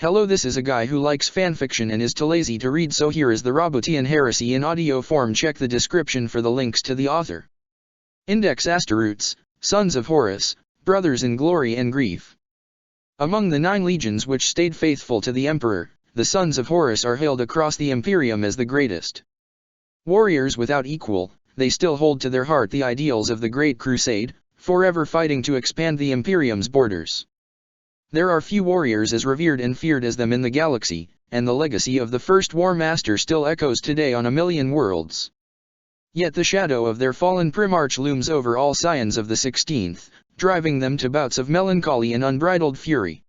Hello, this is a guy who likes fanfiction and is too lazy to read, so here is the Roboutian Heresy in audio form. Check the description for the links to the author. Index Asteroutes, Sons of Horus, Brothers in Glory and Grief. Among the 9 legions which stayed faithful to the Emperor, the Sons of Horus are hailed across the Imperium as the greatest. Warriors without equal, they still hold to their heart the ideals of the Great Crusade, forever fighting to expand the Imperium's borders. There are few warriors as revered and feared as them in the galaxy, and the legacy of the first War Master still echoes today on a million worlds. Yet the shadow of their fallen Primarch looms over all scions of the 16th, driving them to bouts of melancholy and unbridled fury.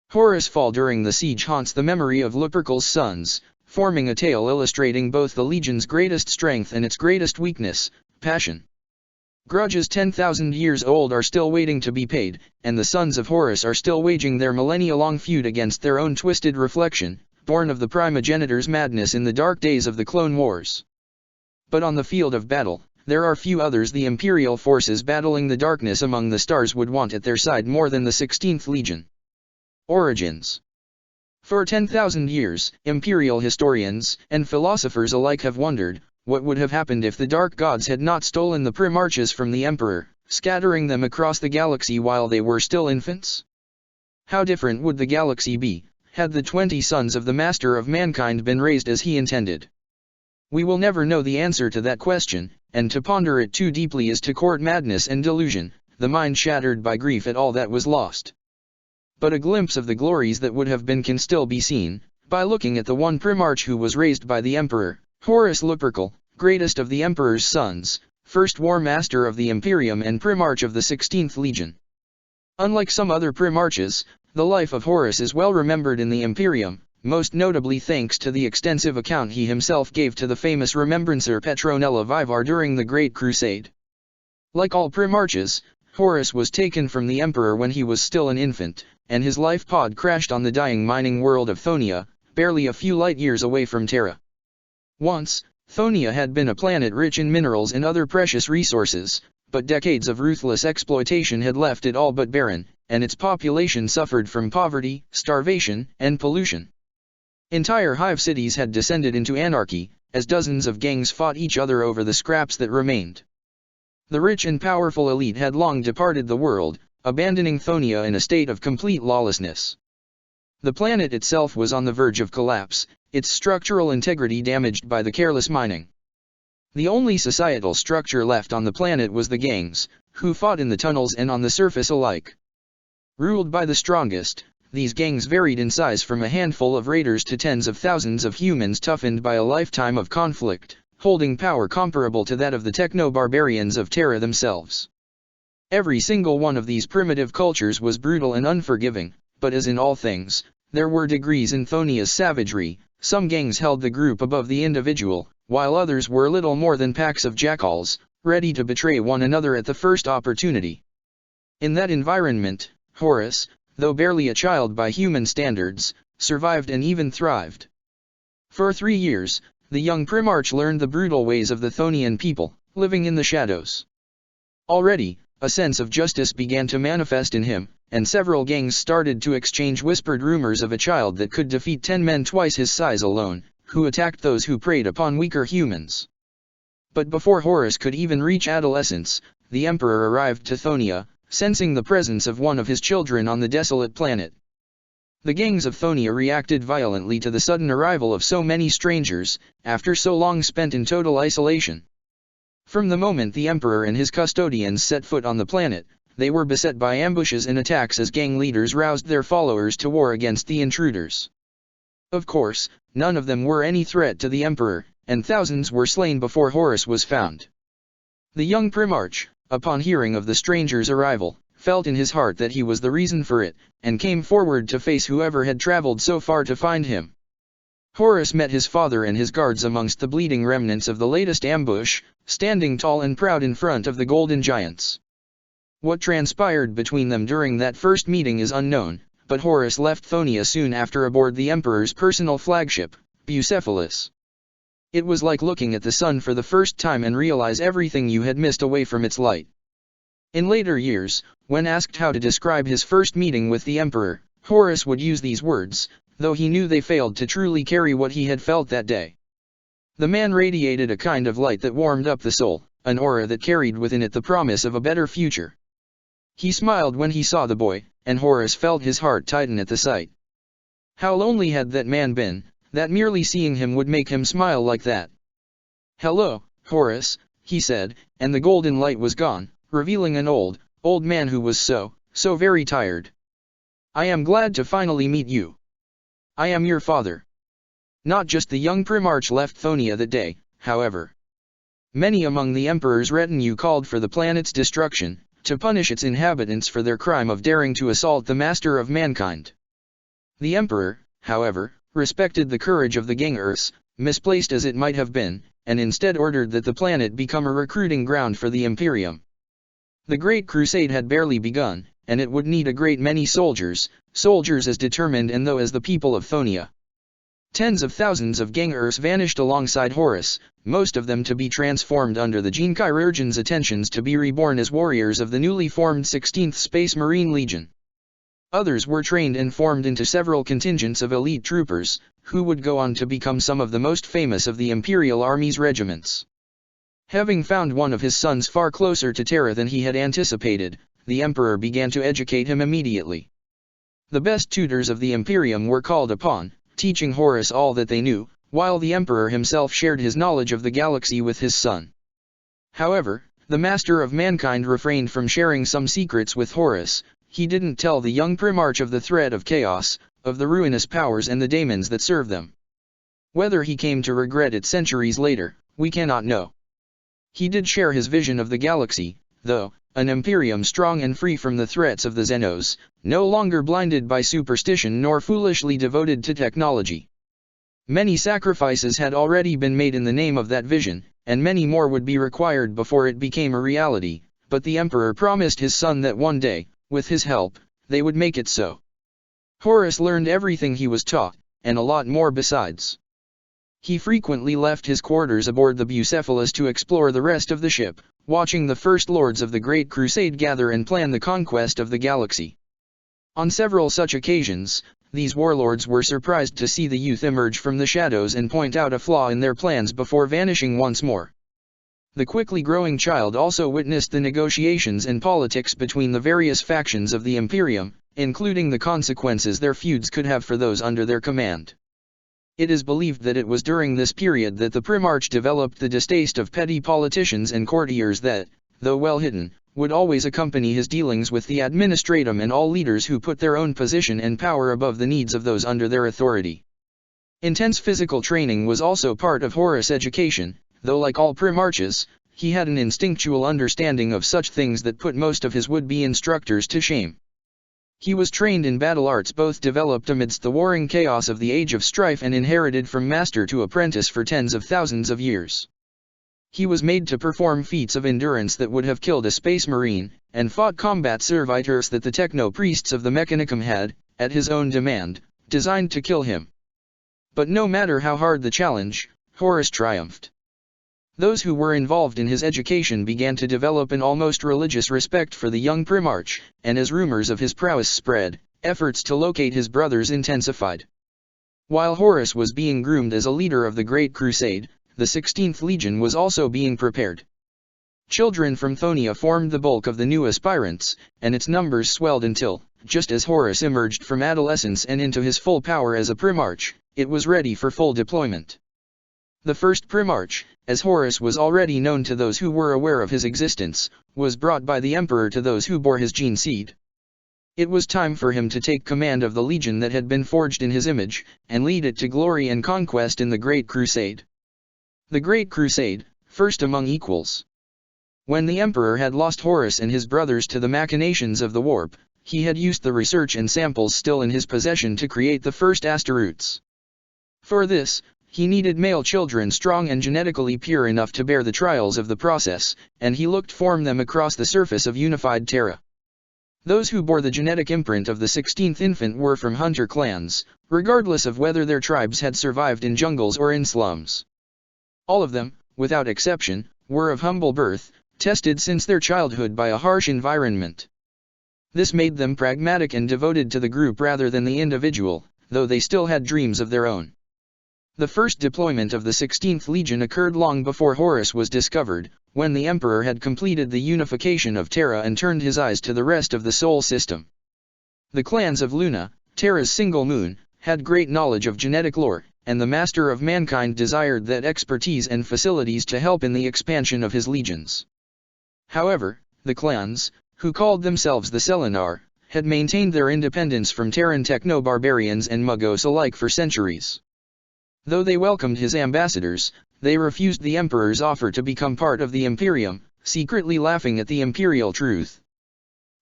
Horus' fall during the siege haunts the memory of Lupercal's sons, forming a tale illustrating both the Legion's greatest strength and its greatest weakness, passion. Grudges 10,000 years old are still waiting to be paid, and the Sons of Horus are still waging their millennia-long feud against their own twisted reflection, born of the primogenitor's madness in the dark days of the Clone Wars. But on the field of battle, there are few others the Imperial forces battling the darkness among the stars would want at their side more than the 16th Legion. Origins. For 10,000 years, Imperial historians and philosophers alike have wondered, what would have happened if the Dark Gods had not stolen the Primarches from the Emperor, scattering them across the galaxy while they were still infants? How different would the galaxy be, had the 20 sons of the Master of Mankind been raised as he intended? We will never know the answer to that question, and to ponder it too deeply is to court madness and delusion, the mind shattered by grief at all that was lost. But a glimpse of the glories that would have been can still be seen, by looking at the one Primarch who was raised by the Emperor, Horus Lupercal, greatest of the Emperor's sons, first War Master of the Imperium and Primarch of the 16th Legion. Unlike some other Primarches, the life of Horus is well remembered in the Imperium, most notably thanks to the extensive account he himself gave to the famous Remembrancer Petronella Vivar during the Great Crusade. Like all Primarches, Horus was taken from the Emperor when he was still an infant, and his life pod crashed on the dying mining world of Thonia, barely a few light years away from Terra. Once, Thonia had been a planet rich in minerals and other precious resources, but decades of ruthless exploitation had left it all but barren, and its population suffered from poverty, starvation, and pollution. Entire hive cities had descended into anarchy, as dozens of gangs fought each other over the scraps that remained. The rich and powerful elite had long departed the world, abandoning Thonia in a state of complete lawlessness. The planet itself was on the verge of collapse, its structural integrity damaged by the careless mining. The only societal structure left on the planet was the gangs, who fought in the tunnels and on the surface alike. Ruled by the strongest, these gangs varied in size from a handful of raiders to tens of thousands of humans toughened by a lifetime of conflict, holding power comparable to that of the techno-barbarians of Terra themselves. Every single one of these primitive cultures was brutal and unforgiving, but as in all things, there were degrees in Thonia's savagery. Some gangs held the group above the individual, while others were little more than packs of jackals, ready to betray one another at the first opportunity. In that environment, Horus, though barely a child by human standards, survived and even thrived. For 3 years, the young Primarch learned the brutal ways of the Thonian people, living in the shadows. Already, a sense of justice began to manifest in him, and several gangs started to exchange whispered rumors of a child that could defeat 10 men twice his size alone, who attacked those who preyed upon weaker humans. But before Horus could even reach adolescence, the Emperor arrived to Thonia, sensing the presence of one of his children on the desolate planet. The gangs of Thonia reacted violently to the sudden arrival of so many strangers, after so long spent in total isolation. From the moment the Emperor and his custodians set foot on the planet, they were beset by ambushes and attacks as gang leaders roused their followers to war against the intruders. Of course, none of them were any threat to the Emperor, and thousands were slain before Horus was found. The young Primarch, upon hearing of the strangers' arrival, felt in his heart that he was the reason for it, and came forward to face whoever had traveled so far to find him. Horus met his father and his guards amongst the bleeding remnants of the latest ambush, standing tall and proud in front of the golden giants. What transpired between them during that first meeting is unknown, but Horus left Thonia soon after aboard the Emperor's personal flagship, Bucephalus. It was like looking at the sun for the first time and realize everything you had missed away from its light. In later years, when asked how to describe his first meeting with the Emperor, Horus would use these words, though he knew they failed to truly carry what he had felt that day. The man radiated a kind of light that warmed up the soul, an aura that carried within it the promise of a better future. He smiled when he saw the boy, and Horus felt his heart tighten at the sight. How lonely had that man been, that merely seeing him would make him smile like that. "Hello, Horus," he said, and the golden light was gone, revealing an old man who was so very tired. "I am glad to finally meet you. I am your father." Not just the young Primarch left Thonia that day, however. Many among the Emperor's retinue called for the planet's destruction, to punish its inhabitants for their crime of daring to assault the master of mankind. The Emperor, however, respected the courage of the Gangers, misplaced as it might have been, and instead ordered that the planet become a recruiting ground for the Imperium. The Great Crusade had barely begun, and it would need a great many soldiers as determined and though as the people of Thonia. Tens of thousands of Gangers vanished alongside Horus, most of them to be transformed under the Gene Chirurgeon's attentions to be reborn as warriors of the newly formed 16th Space Marine Legion. Others were trained and formed into several contingents of elite troopers, who would go on to become some of the most famous of the Imperial Army's regiments. Having found one of his sons far closer to Terra than he had anticipated, the Emperor began to educate him immediately. The best tutors of the Imperium were called upon, teaching Horus all that they knew, while the Emperor himself shared his knowledge of the galaxy with his son. However, the Master of Mankind refrained from sharing some secrets with Horus. He didn't tell the young Primarch of the threat of chaos, of the ruinous powers and the daemons that serve them. Whether he came to regret it centuries later, we cannot know. He did share his vision of the galaxy, though, an Imperium strong and free from the threats of the Xenos, no longer blinded by superstition nor foolishly devoted to technology. Many sacrifices had already been made in the name of that vision, and many more would be required before it became a reality, but the Emperor promised his son that one day, with his help, they would make it so. Horus learned everything he was taught, and a lot more besides. He frequently left his quarters aboard the Bucephalus to explore the rest of the ship, watching the First Lords of the Great Crusade gather and plan the conquest of the galaxy. On several such occasions, these warlords were surprised to see the youth emerge from the shadows and point out a flaw in their plans before vanishing once more. The quickly growing child also witnessed the negotiations and politics between the various factions of the Imperium, including the consequences their feuds could have for those under their command. It is believed that it was during this period that the Primarch developed the distaste of petty politicians and courtiers that, though well hidden, would always accompany his dealings with the administratum and all leaders who put their own position and power above the needs of those under their authority. Intense physical training was also part of Horus' education, though like all Primarches, he had an instinctual understanding of such things that put most of his would-be instructors to shame. He was trained in battle arts both developed amidst the warring chaos of the Age of Strife and inherited from master to apprentice for tens of thousands of years. He was made to perform feats of endurance that would have killed a space marine, and fought combat servitors that the techno-priests of the Mechanicum had, at his own demand, designed to kill him. But no matter how hard the challenge, Horus triumphed. Those who were involved in his education began to develop an almost religious respect for the young Primarch, and as rumors of his prowess spread, efforts to locate his brothers intensified. While Horus was being groomed as a leader of the Great Crusade, the 16th Legion was also being prepared. Children from Thonia formed the bulk of the new aspirants, and its numbers swelled until, just as Horus emerged from adolescence and into his full power as a Primarch, it was ready for full deployment. The first Primarch, as Horus was already known to those who were aware of his existence, was brought by the Emperor to those who bore his gene seed. It was time for him to take command of the legion that had been forged in his image, and lead it to glory and conquest in the Great Crusade. The Great Crusade, first among equals. When the Emperor had lost Horus and his brothers to the machinations of the warp, he had used the research and samples still in his possession to create the first asteroids. For this, he needed male children strong and genetically pure enough to bear the trials of the process, and he looked for them across the surface of unified Terra. Those who bore the genetic imprint of the 16th infant were from hunter clans, regardless of whether their tribes had survived in jungles or in slums. All of them, without exception, were of humble birth, tested since their childhood by a harsh environment. This made them pragmatic and devoted to the group rather than the individual, though they still had dreams of their own. The first deployment of the 16th Legion occurred long before Horus was discovered, when the Emperor had completed the unification of Terra and turned his eyes to the rest of the Sol system. The clans of Luna, Terra's single moon, had great knowledge of genetic lore, and the Master of Mankind desired that expertise and facilities to help in the expansion of his legions. However, the clans, who called themselves the Selenar, had maintained their independence from Terran techno-barbarians and Muggos alike for centuries. Though they welcomed his ambassadors, they refused the Emperor's offer to become part of the Imperium, secretly laughing at the imperial truth.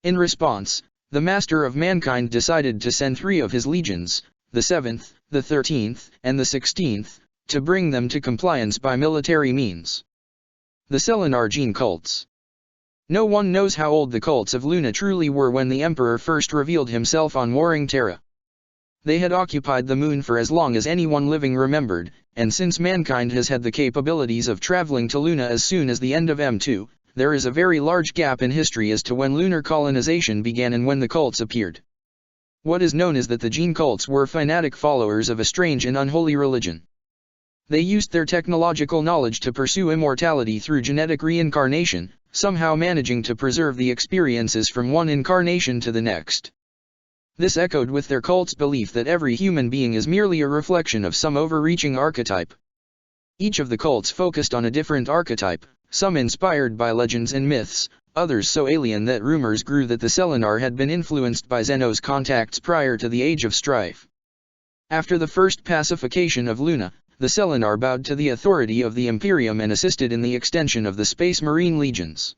In response, the Master of Mankind decided to send 3 of his legions, the 7th, the 13th, and the 16th, to bring them to compliance by military means. The Selenar gene cults. No one knows how old the cults of Luna truly were when the Emperor first revealed himself on warring Terra. They had occupied the moon for as long as anyone living remembered, and since mankind has had the capabilities of traveling to Luna as soon as the end of M2, there is a very large gap in history as to when lunar colonization began and when the cults appeared. What is known is that the gene cults were fanatic followers of a strange and unholy religion. They used their technological knowledge to pursue immortality through genetic reincarnation, somehow managing to preserve the experiences from one incarnation to the next. This echoed with their cult's belief that every human being is merely a reflection of some overreaching archetype. Each of the cults focused on a different archetype, some inspired by legends and myths, others so alien that rumors grew that the Selenar had been influenced by Zeno's contacts prior to the Age of Strife. After the first pacification of Luna, the Selenar bowed to the authority of the Imperium and assisted in the extension of the Space Marine legions.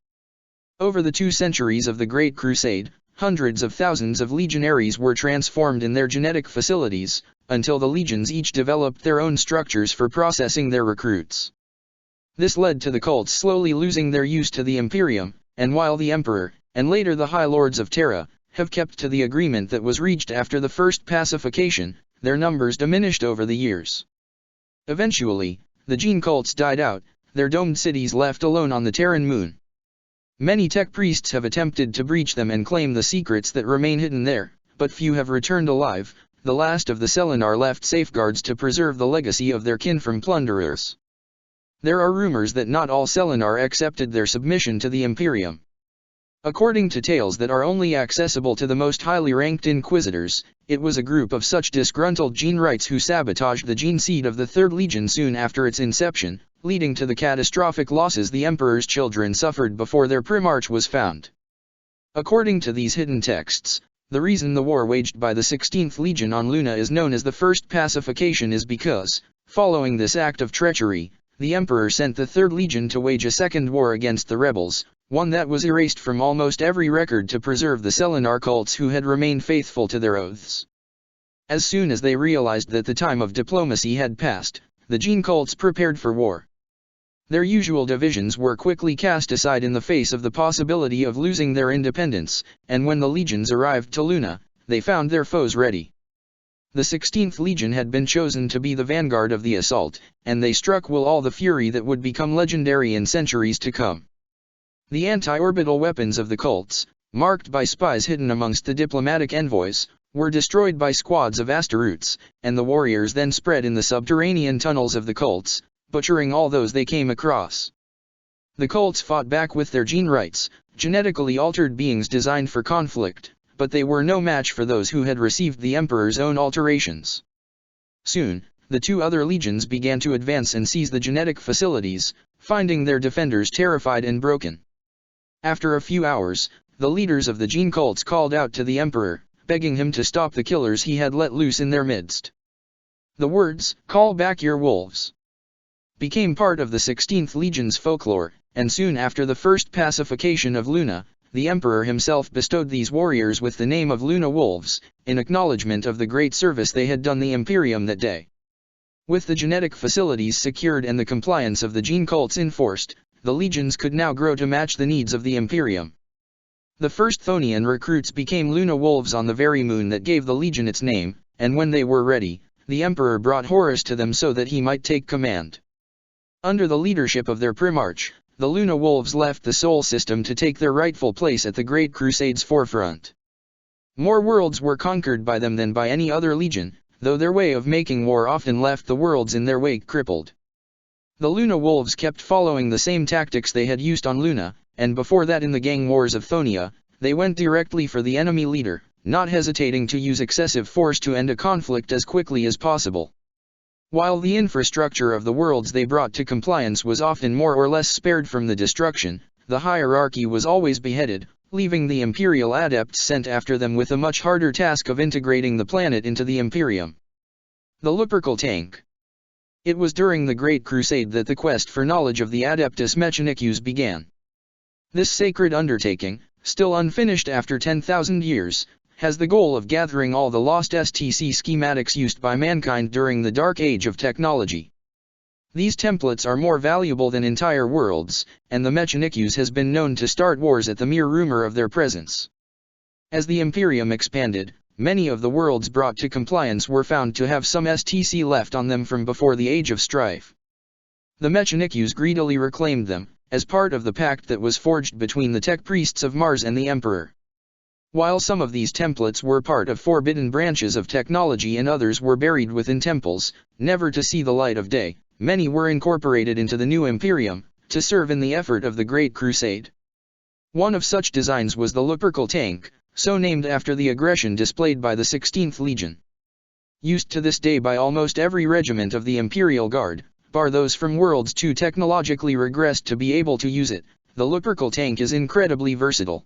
Over the 2 centuries of the Great Crusade, hundreds of thousands of legionaries were transformed in their genetic facilities, until the legions each developed their own structures for processing their recruits. This led to the cults slowly losing their use to the Imperium, and while the Emperor, and later the High Lords of Terra, have kept to the agreement that was reached after the first pacification, their numbers diminished over the years. Eventually, the gene cults died out, their domed cities left alone on the Terran moon. Many tech priests have attempted to breach them and claim the secrets that remain hidden there, but few have returned alive. The last of the Selenar left safeguards to preserve the legacy of their kin from plunderers. There are rumors that not all Selenar accepted their submission to the Imperium. According to tales that are only accessible to the most highly ranked inquisitors, it was a group of such disgruntled gene-rights who sabotaged the gene seed of the 3rd Legion soon after its inception, leading to the catastrophic losses the Emperor's children suffered before their Primarch was found. According to these hidden texts, the reason the war waged by the 16th Legion on Luna is known as the First Pacification is because, following this act of treachery, the Emperor sent the 3rd Legion to wage a second war against the rebels, one that was erased from almost every record to preserve the Selenar cults who had remained faithful to their oaths. As soon as they realized that the time of diplomacy had passed, the gene cults prepared for war. Their usual divisions were quickly cast aside in the face of the possibility of losing their independence, and when the legions arrived to Luna, they found their foes ready. The 16th Legion had been chosen to be the vanguard of the assault, and they struck with all the fury that would become legendary in centuries to come. The anti-orbital weapons of the cults, marked by spies hidden amongst the diplomatic envoys, were destroyed by squads of Astaroths, and the warriors then spread in the subterranean tunnels of the cults, butchering all those they came across. The cults fought back with their gene rights, genetically altered beings designed for conflict, but they were no match for those who had received the Emperor's own alterations. Soon, the 2 other legions began to advance and seize the genetic facilities, finding their defenders terrified and broken. After a few hours, the leaders of the gene cults called out to the Emperor, begging him to stop the killers he had let loose in their midst. The words, "Call back your wolves," became part of the 16th Legion's folklore, and soon after the first pacification of Luna, the Emperor himself bestowed these warriors with the name of Luna Wolves, in acknowledgement of the great service they had done the Imperium that day. With the genetic facilities secured and the compliance of the gene cults enforced, the legions could now grow to match the needs of the Imperium. The first Thonian recruits became Luna Wolves on the very moon that gave the legion its name, and when they were ready, the Emperor brought Horus to them so that he might take command. Under the leadership of their Primarch, the Luna Wolves left the Sol system to take their rightful place at the Great Crusade's forefront. More worlds were conquered by them than by any other legion, though their way of making war often left the worlds in their wake crippled. The Luna Wolves kept following the same tactics they had used on Luna, and before that in the gang wars of Thonia, they went directly for the enemy leader, not hesitating to use excessive force to end a conflict as quickly as possible. While the infrastructure of the worlds they brought to compliance was often more or less spared from the destruction, the hierarchy was always beheaded, leaving the Imperial adepts sent after them with a much harder task of integrating the planet into the Imperium. The Lupercal Tank. It was during the Great Crusade that the quest for knowledge of the Adeptus Mechanicus began. This sacred undertaking, still unfinished after 10,000 years, has the goal of gathering all the lost STC schematics used by mankind during the Dark Age of technology. These templates are more valuable than entire worlds, and the Mechanicus has been known to start wars at the mere rumor of their presence. As the Imperium expanded, many of the worlds brought to compliance were found to have some STC left on them from before the Age of Strife. The Mechanicus greedily reclaimed them, as part of the pact that was forged between the tech priests of Mars and the Emperor. While some of these templates were part of forbidden branches of technology and others were buried within temples, never to see the light of day, many were incorporated into the new Imperium, to serve in the effort of the Great Crusade. One of such designs was the Lupercal Tank, so named after the aggression displayed by the 16th Legion. Used to this day by almost every regiment of the Imperial Guard, bar those from worlds too technologically regressed to be able to use it, the Lupercal Tank is incredibly versatile.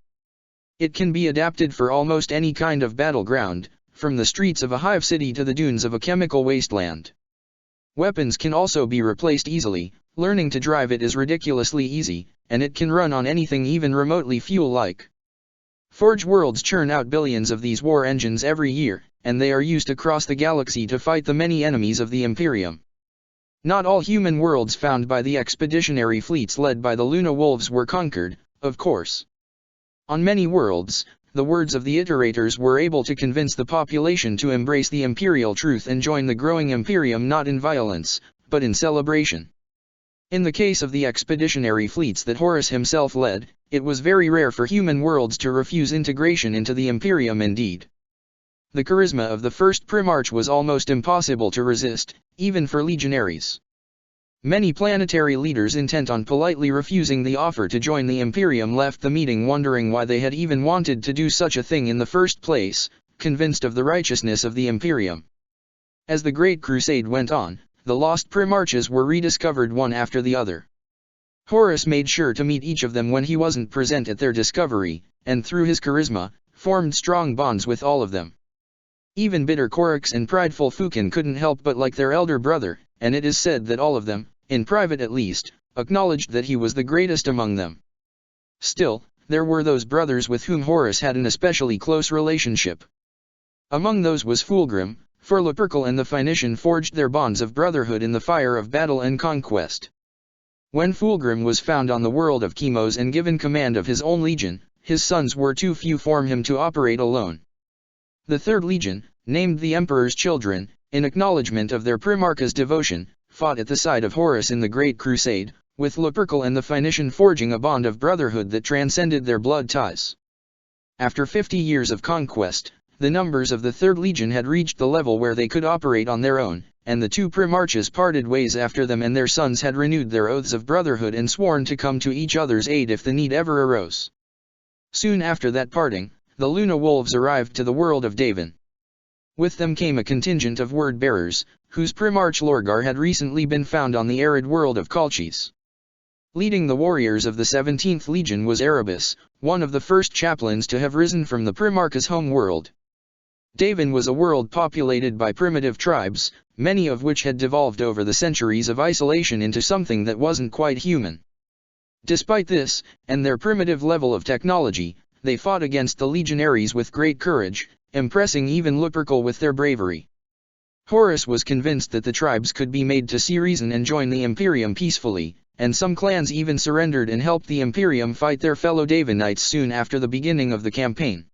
It can be adapted for almost any kind of battleground, from the streets of a hive city to the dunes of a chemical wasteland. Weapons can also be replaced easily, learning to drive it is ridiculously easy, and it can run on anything even remotely fuel-like. Forge worlds churn out billions of these war engines every year, and they are used across the galaxy to fight the many enemies of the Imperium. Not all human worlds found by the expeditionary fleets led by the Luna Wolves were conquered, of course. On many worlds, the words of the iterators were able to convince the population to embrace the imperial truth and join the growing Imperium not in violence, but in celebration. In the case of the expeditionary fleets that Horus himself led, it was very rare for human worlds to refuse integration into the Imperium indeed. The charisma of the first Primarch was almost impossible to resist, even for legionaries. Many planetary leaders intent on politely refusing the offer to join the Imperium left the meeting wondering why they had even wanted to do such a thing in the first place, convinced of the righteousness of the Imperium. As the Great Crusade went on, the lost Primarches were rediscovered one after the other. Horus made sure to meet each of them when he wasn't present at their discovery, and through his charisma, formed strong bonds with all of them. Even bitter Korax and prideful Fukin couldn't help but like their elder brother, and it is said that all of them, in private at least, acknowledged that he was the greatest among them. Still, there were those brothers with whom Horus had an especially close relationship. Among those was Fulgrim, for Lupercal and the Phoenician forged their bonds of brotherhood in the fire of battle and conquest. When Fulgrim was found on the world of Chemos and given command of his own legion, his sons were too few for him to operate alone. The Third Legion, named the Emperor's Children, in acknowledgement of their Primarch's devotion, fought at the side of Horus in the Great Crusade, with Lupercal and the Phoenician forging a bond of brotherhood that transcended their blood ties. After 50 years of conquest, the numbers of the Third Legion had reached the level where they could operate on their own, and the two Primarches parted ways after them and their sons had renewed their oaths of brotherhood and sworn to come to each other's aid if the need ever arose. Soon after that parting, the Luna Wolves arrived to the world of Davin. With them came a contingent of word-bearers, whose Primarch Lorgar had recently been found on the arid world of Colchis. Leading the warriors of the 17th Legion was Erebus, one of the first chaplains to have risen from the Primarch's home world. Davin was a world populated by primitive tribes, many of which had devolved over the centuries of isolation into something that wasn't quite human. Despite this, and their primitive level of technology, they fought against the legionaries with great courage, impressing even Lupercal with their bravery. Horus was convinced that the tribes could be made to see reason and join the Imperium peacefully, and some clans even surrendered and helped the Imperium fight their fellow Davinites soon after the beginning of the campaign.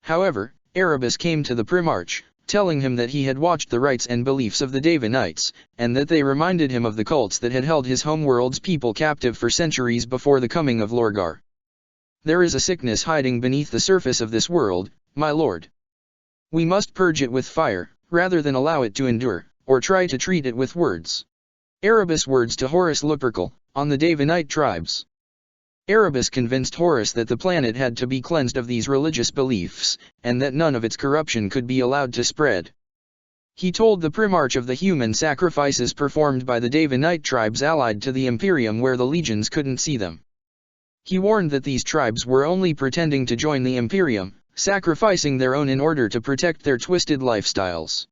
However, Erebus came to the Primarch, telling him that he had watched the rites and beliefs of the Davinites, and that they reminded him of the cults that had held his homeworld's people captive for centuries before the coming of Lorgar. There is a sickness hiding beneath the surface of this world, my lord. We must purge it with fire, rather than allow it to endure, or try to treat it with words. Erebus words to Horus Lupercal, on the Davinite tribes. Erebus convinced Horus that the planet had to be cleansed of these religious beliefs, and that none of its corruption could be allowed to spread. He told the Primarch of the human sacrifices performed by the Davinite tribes allied to the Imperium where the legions couldn't see them. He warned that these tribes were only pretending to join the Imperium, sacrificing their own in order to protect their twisted lifestyles.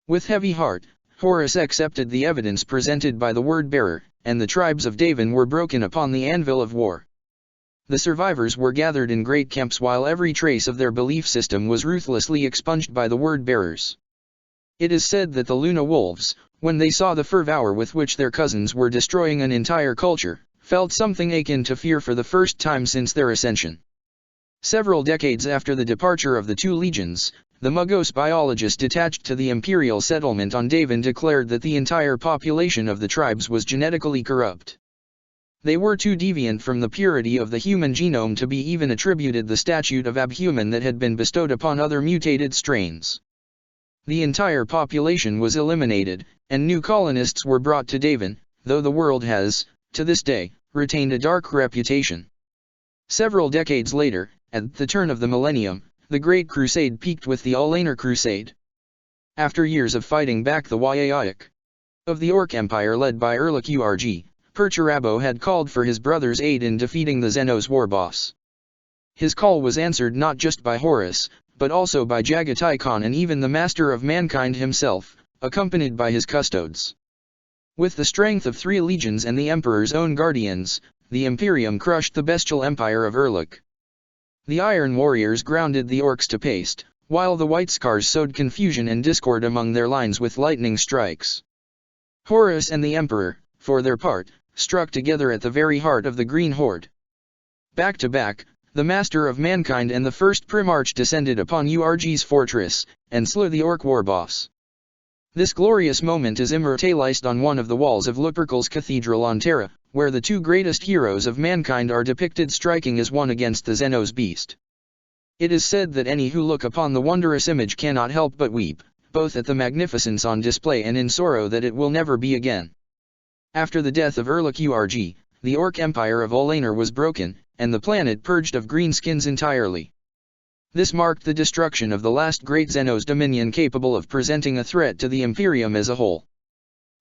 With heavy heart, Horus accepted the evidence presented by the word-bearer, and the tribes of Davin were broken upon the anvil of war. The survivors were gathered in great camps while every trace of their belief system was ruthlessly expunged by the word-bearers. It is said that the Luna Wolves, when they saw the fervor with which their cousins were destroying an entire culture, felt something akin to fear for the first time since their ascension. Several decades after the departure of the two legions, the Mugos biologist attached to the imperial settlement on Davin declared that the entire population of the tribes was genetically corrupt. They were too deviant from the purity of the human genome to be even attributed the statute of abhuman that had been bestowed upon other mutated strains. The entire population was eliminated, and new colonists were brought to Davin, though the world has, to this day, retained a dark reputation. Several decades later, at the turn of the millennium, the Great Crusade peaked with the Olaner Crusade. After years of fighting back the Yayak of the Orc Empire led by Erlik Urg, Perturabo had called for his brother's aid in defeating the Xenos war boss. His call was answered not just by Horus, but also by Jagatai Khan and even the Master of Mankind himself, accompanied by his custodes. With the strength of 3 legions and the Emperor's own guardians, the Imperium crushed the bestial empire of Erlik. The Iron Warriors grounded the Orcs to paste, while the White Scars sowed confusion and discord among their lines with lightning strikes. Horus and the Emperor, for their part, struck together at the very heart of the Green Horde. Back to back, the Master of Mankind and the first Primarch descended upon Urg's fortress, and slew the Orc war boss. This glorious moment is immortalized on one of the walls of Lupercal's Cathedral on Terra, where the 2 greatest heroes of mankind are depicted striking as one against the Xenos beast. It is said that any who look upon the wondrous image cannot help but weep, both at the magnificence on display and in sorrow that it will never be again. After the death of Erlik Urg, the Orc Empire of Olaner was broken, and the planet purged of greenskins entirely. This marked the destruction of the last great Xenos dominion capable of presenting a threat to the Imperium as a whole.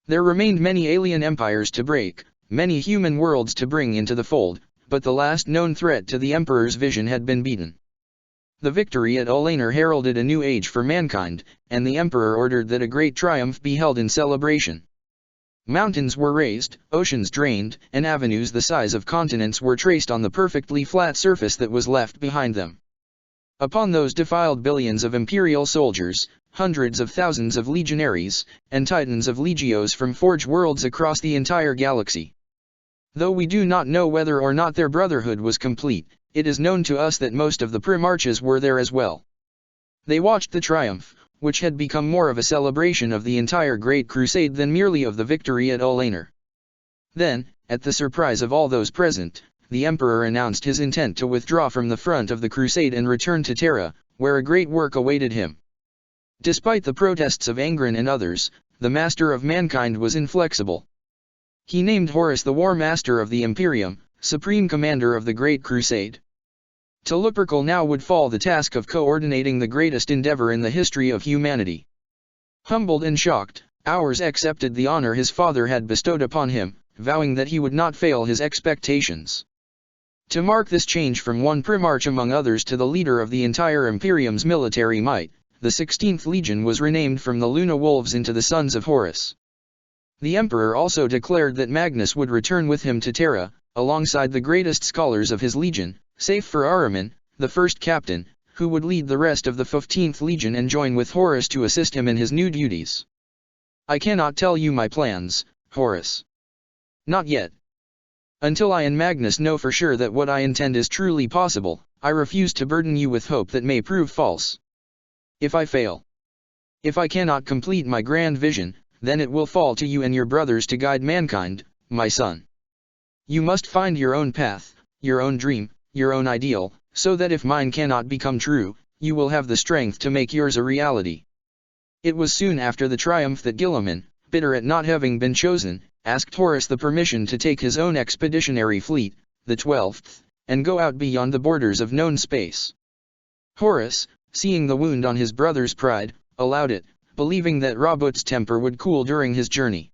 There remained many alien empires to break, many human worlds to bring into the fold, but the last known threat to the Emperor's vision had been beaten. The victory at Olaner heralded a new age for mankind, and the Emperor ordered that a great triumph be held in celebration. Mountains were raised, oceans drained, and avenues the size of continents were traced on the perfectly flat surface that was left behind them. Upon those defiled billions of imperial soldiers, hundreds of thousands of legionaries, and titans of legios from forge worlds across the entire galaxy. Though we do not know whether or not their brotherhood was complete, it is known to us that most of the Primarches were there as well. They watched the triumph, which had become more of a celebration of the entire Great Crusade than merely of the victory at Olaner. Then, at the surprise of all those present, the Emperor announced his intent to withdraw from the front of the crusade and return to Terra, where a great work awaited him. Despite the protests of Angren and others, the Master of Mankind was inflexible. He named Horus the War Master of the Imperium, Supreme Commander of the Great Crusade. To Lupercal now would fall the task of coordinating the greatest endeavor in the history of humanity. Humbled and shocked, Ours accepted the honor his father had bestowed upon him, vowing that he would not fail his expectations. To mark this change from one Primarch among others to the leader of the entire Imperium's military might, the 16th Legion was renamed from the Luna Wolves into the Sons of Horus. The Emperor also declared that Magnus would return with him to Terra, alongside the greatest scholars of his legion, save for Ahriman, the first captain, who would lead the rest of the 15th Legion and join with Horus to assist him in his new duties. I cannot tell you my plans, Horus. Not yet. Until I and Magnus know for sure that what I intend is truly possible, I refuse to burden you with hope that may prove false. If I fail, if I cannot complete my grand vision, then it will fall to you and your brothers to guide mankind, my son. You must find your own path, your own dream, your own ideal, so that if mine cannot become true, you will have the strength to make yours a reality. It was soon after the triumph that Guilliman, bitter at not having been chosen, asked Horus the permission to take his own expeditionary fleet, the 12th, and go out beyond the borders of known space. Horus, seeing the wound on his brother's pride, allowed it, believing that Robout's temper would cool during his journey.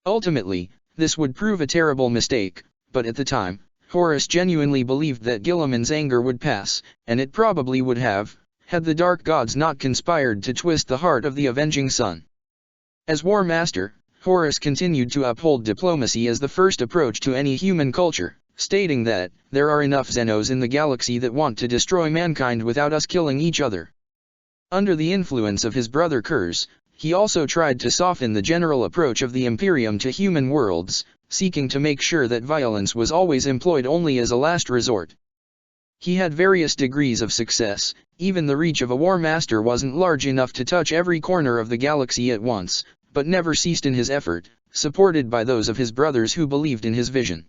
Ultimately, this would prove a terrible mistake, but at the time, Horus genuinely believed that Guilliman's anger would pass, and it probably would have, had the dark gods not conspired to twist the heart of the avenging sun. As War Master, Horus continued to uphold diplomacy as the first approach to any human culture, stating that, there are enough Xenos in the galaxy that want to destroy mankind without us killing each other. Under the influence of his brother Kurz, he also tried to soften the general approach of the Imperium to human worlds, seeking to make sure that violence was always employed only as a last resort. He had various degrees of success. Even the reach of a War Master wasn't large enough to touch every corner of the galaxy at once, but never ceased in his effort, supported by those of his brothers who believed in his vision.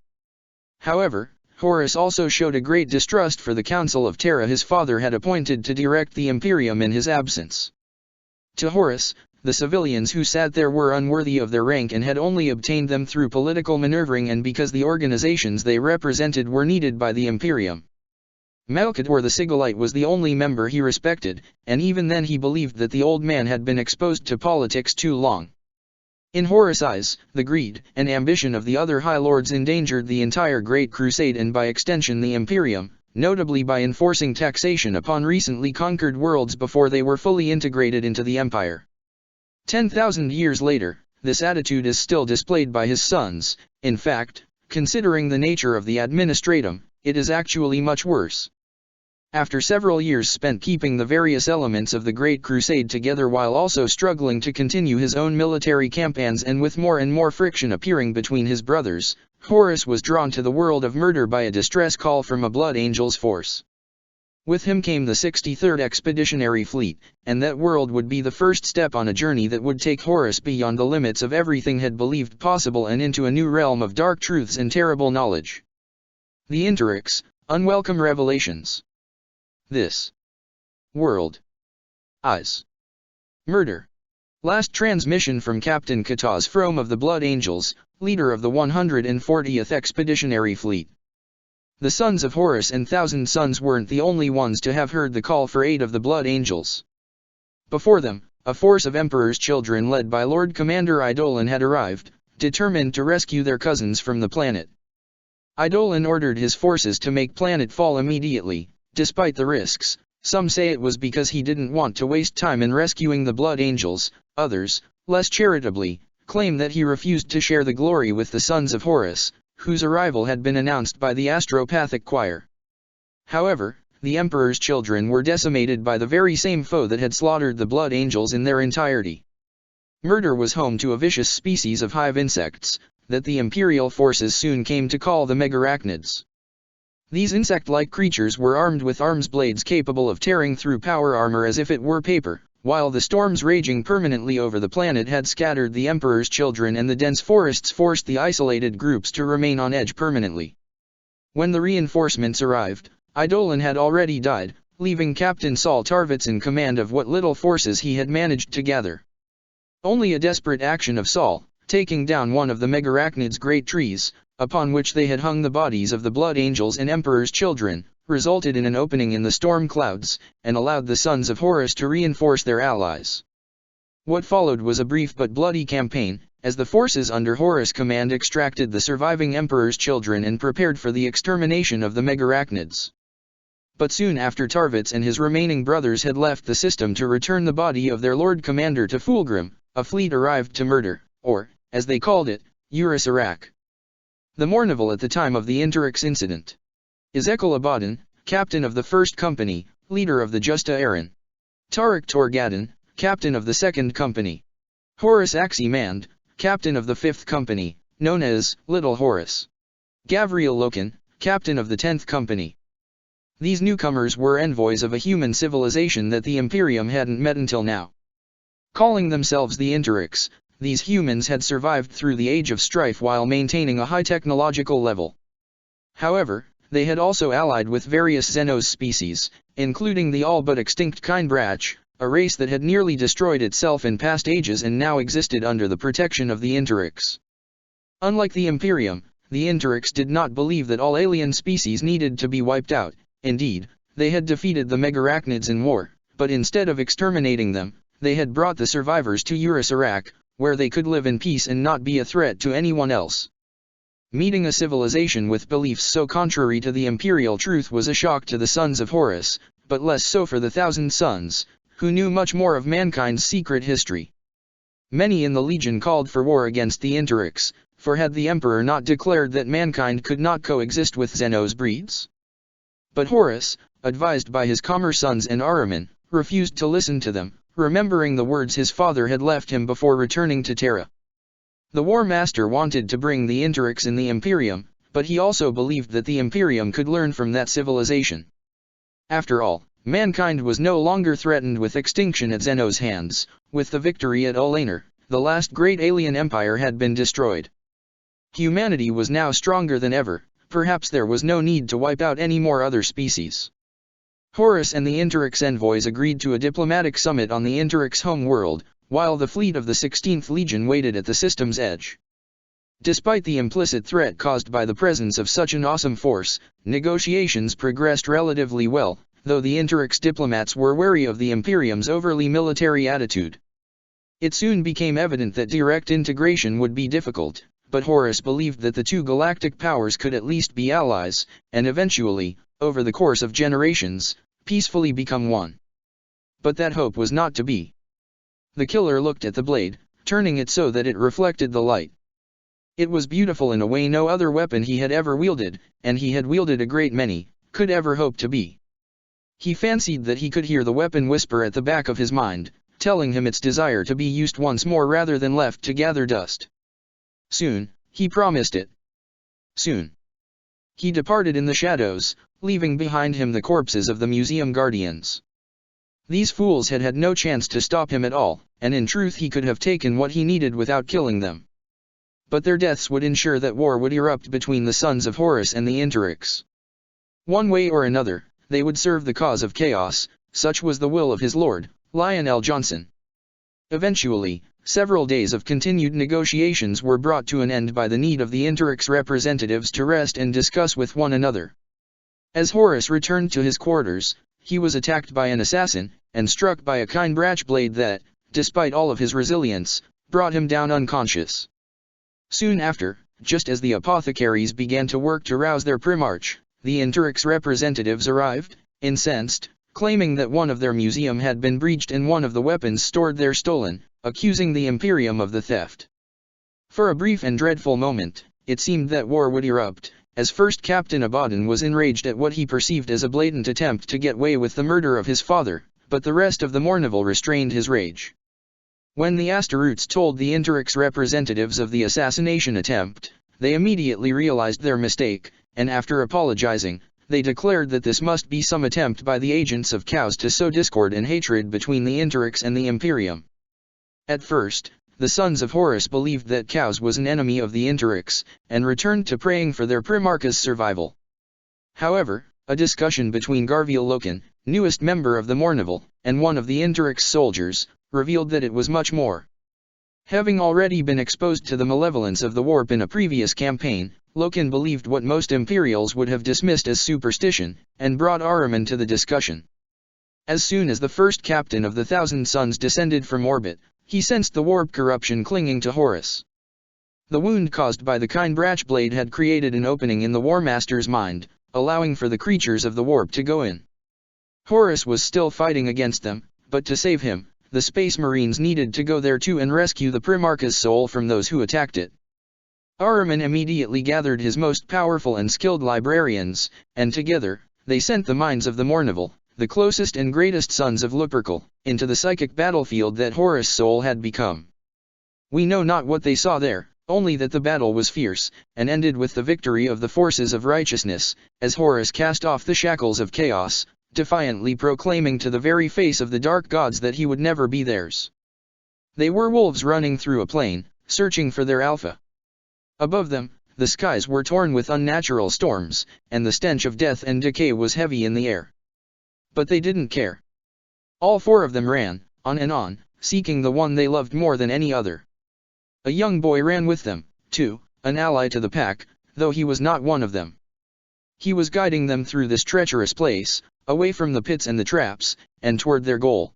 However, Horus also showed a great distrust for the Council of Terra his father had appointed to direct the Imperium in his absence. To Horus, the civilians who sat there were unworthy of their rank and had only obtained them through political maneuvering and because the organizations they represented were needed by the Imperium. Malkator the Sigillite was the only member he respected, and even then he believed that the old man had been exposed to politics too long. In Horus' eyes, the greed and ambition of the other High Lords endangered the entire Great Crusade and by extension the Imperium, notably by enforcing taxation upon recently conquered worlds before they were fully integrated into the Empire. 10,000 years later, this attitude is still displayed by his sons. In fact, considering the nature of the administratum, it is actually much worse. After several years spent keeping the various elements of the Great Crusade together while also struggling to continue his own military campaigns and with more and more friction appearing between his brothers, Horus was drawn to the world of murder by a distress call from a Blood Angels force. With him came the 63rd Expeditionary Fleet, and that world would be the first step on a journey that would take Horus beyond the limits of everything had believed possible and into a new realm of dark truths and terrible knowledge. The Interix, Unwelcome Revelations. This world. Eyes. Murder. Last transmission from Captain Kataz Frome of the Blood Angels, leader of the 140th Expeditionary Fleet. The sons of Horus and Thousand Sons weren't the only ones to have heard the call for aid of the Blood Angels. Before them, a force of Emperor's children led by Lord Commander Eidolon had arrived, determined to rescue their cousins from the planet. Eidolon ordered his forces to make planetfall immediately. Despite the risks, some say it was because he didn't want to waste time in rescuing the Blood Angels. Others, less charitably, claim that he refused to share the glory with the sons of Horus, whose arrival had been announced by the Astropathic Choir. However, the Emperor's children were decimated by the very same foe that had slaughtered the Blood Angels in their entirety. Murder was home to a vicious species of hive insects, that the Imperial forces soon came to call the Megarachnids. These insect-like creatures were armed with arms blades capable of tearing through power armor as if it were paper, while the storms raging permanently over the planet had scattered the Emperor's children and the dense forests forced the isolated groups to remain on edge permanently. When the reinforcements arrived, Eidolon had already died, leaving Captain Saul Tarvitz in command of what little forces he had managed to gather. Only a desperate action of Saul, taking down one of the Megarachnids' great trees, upon which they had hung the bodies of the Blood Angels and Emperor's children, resulted in an opening in the storm clouds, and allowed the sons of Horus to reinforce their allies. What followed was a brief but bloody campaign, as the forces under Horus' command extracted the surviving Emperor's children and prepared for the extermination of the Megarachnids. But soon after Tarvitz and his remaining brothers had left the system to return the body of their Lord Commander to Fulgrim, a fleet arrived to murder, or, as they called it, Eurus Arak. The Mournival at the time of the Interix incident. Ezekiel Abaddon, captain of the 1st Company, leader of the Justa Aaron. Tarek Torgadon, captain of the 2nd Company. Horus Aximand, captain of the 5th Company, known as Little Horus. Gavriel Loken, captain of the 10th Company. These newcomers were envoys of a human civilization that the Imperium hadn't met until now. Calling themselves the Interix, these humans had survived through the Age of Strife while maintaining a high technological level. However, They had also allied with various Xenos species, including the all but extinct Kindbrach, a race that had nearly destroyed itself in past ages and now existed under the protection of the Interix. Unlike the Imperium, the Interix did not believe that all alien species needed to be wiped out. Indeed, they had defeated the Megarachnids in war, but instead of exterminating them, they had brought the survivors to Urus-Arak, where they could live in peace and not be a threat to anyone else. Meeting a civilization with beliefs so contrary to the imperial truth was a shock to the sons of Horus, but less so for the Thousand Sons, who knew much more of mankind's secret history. Many in the Legion called for war against the Interix, for had the Emperor not declared that mankind could not coexist with Xenos breeds? But Horus, advised by his calmer sons and Ahriman, refused to listen to them, remembering the words his father had left him before returning to Terra. The War Master wanted to bring the Interix in the Imperium, but he also believed that the Imperium could learn from that civilization. After all, mankind was no longer threatened with extinction at Xenos' hands. With the victory at Olaner, the last great alien empire had been destroyed. Humanity was now stronger than ever. Perhaps there was no need to wipe out any more other species. Horus and the Interix envoys agreed to a diplomatic summit on the Interix home world, while the fleet of the 16th Legion waited at the system's edge. Despite the implicit threat caused by the presence of such an awesome force, negotiations progressed relatively well, though the Interix diplomats were wary of the Imperium's overly military attitude. It soon became evident that direct integration would be difficult, but Horus believed that the two galactic powers could at least be allies, and eventually, over the course of generations, peacefully become one. But that hope was not to be. The killer looked at the blade, turning it so that it reflected the light. It was beautiful in a way no other weapon he had ever wielded, and he had wielded a great many, could ever hope to be. He fancied that he could hear the weapon whisper at the back of his mind, telling him its desire to be used once more rather than left to gather dust. Soon, he promised it. Soon. He departed in the shadows, leaving behind him the corpses of the museum guardians. These fools had had no chance to stop him at all, and in truth he could have taken what he needed without killing them. But their deaths would ensure that war would erupt between the sons of Horus and the Interix. One way or another, they would serve the cause of chaos, such was the will of his lord, Lionel Johnson. Eventually, several days of continued negotiations were brought to an end by the need of the Interix representatives to rest and discuss with one another. As Horus returned to his quarters, he was attacked by an assassin, and struck by a Kindbrach blade that, despite all of his resilience, brought him down unconscious. Soon after, just as the apothecaries began to work to rouse their Primarch, the Interix representatives arrived, incensed, claiming that one of their museum had been breached and one of the weapons stored there stolen, accusing the Imperium of the theft. For a brief and dreadful moment, it seemed that war would erupt, as First Captain Abaddon was enraged at what he perceived as a blatant attempt to get away with the murder of his father, but the rest of the Mournival restrained his rage. When the Astaroutes told the Interix representatives of the assassination attempt, they immediately realized their mistake, and after apologizing, they declared that this must be some attempt by the agents of Chaos to sow discord and hatred between the Interix and the Imperium. At first, the sons of Horus believed that Chaos was an enemy of the Interix, and returned to praying for their Primarch's survival. However, a discussion between Garviel Loken, newest member of the Mournival, and one of the Interix soldiers, revealed that it was much more. Having already been exposed to the malevolence of the warp in a previous campaign, Loken believed what most Imperials would have dismissed as superstition, and brought Ahriman to the discussion. As soon as the first captain of the Thousand Sons descended from orbit, he sensed the warp corruption clinging to Horus. The wound caused by the Kindbrach blade had created an opening in the War Master's mind, allowing for the creatures of the warp to go in. Horus was still fighting against them, but to save him, the Space Marines needed to go there too and rescue the Primarch's soul from those who attacked it. Ahriman immediately gathered his most powerful and skilled librarians, and together, they sent the minds of the Mournival, the closest and greatest sons of Lupercal, into the psychic battlefield that Horus' soul had become. We know not what they saw there, only that the battle was fierce, and ended with the victory of the forces of righteousness, as Horus cast off the shackles of chaos, defiantly proclaiming to the very face of the dark gods that he would never be theirs. They were wolves running through a plain, searching for their alpha. Above them, the skies were torn with unnatural storms, and the stench of death and decay was heavy in the air. But they didn't care. All four of them ran, on, seeking the one they loved more than any other. A young boy ran with them, too, an ally to the pack, though he was not one of them. He was guiding them through this treacherous place, away from the pits and the traps, and toward their goal.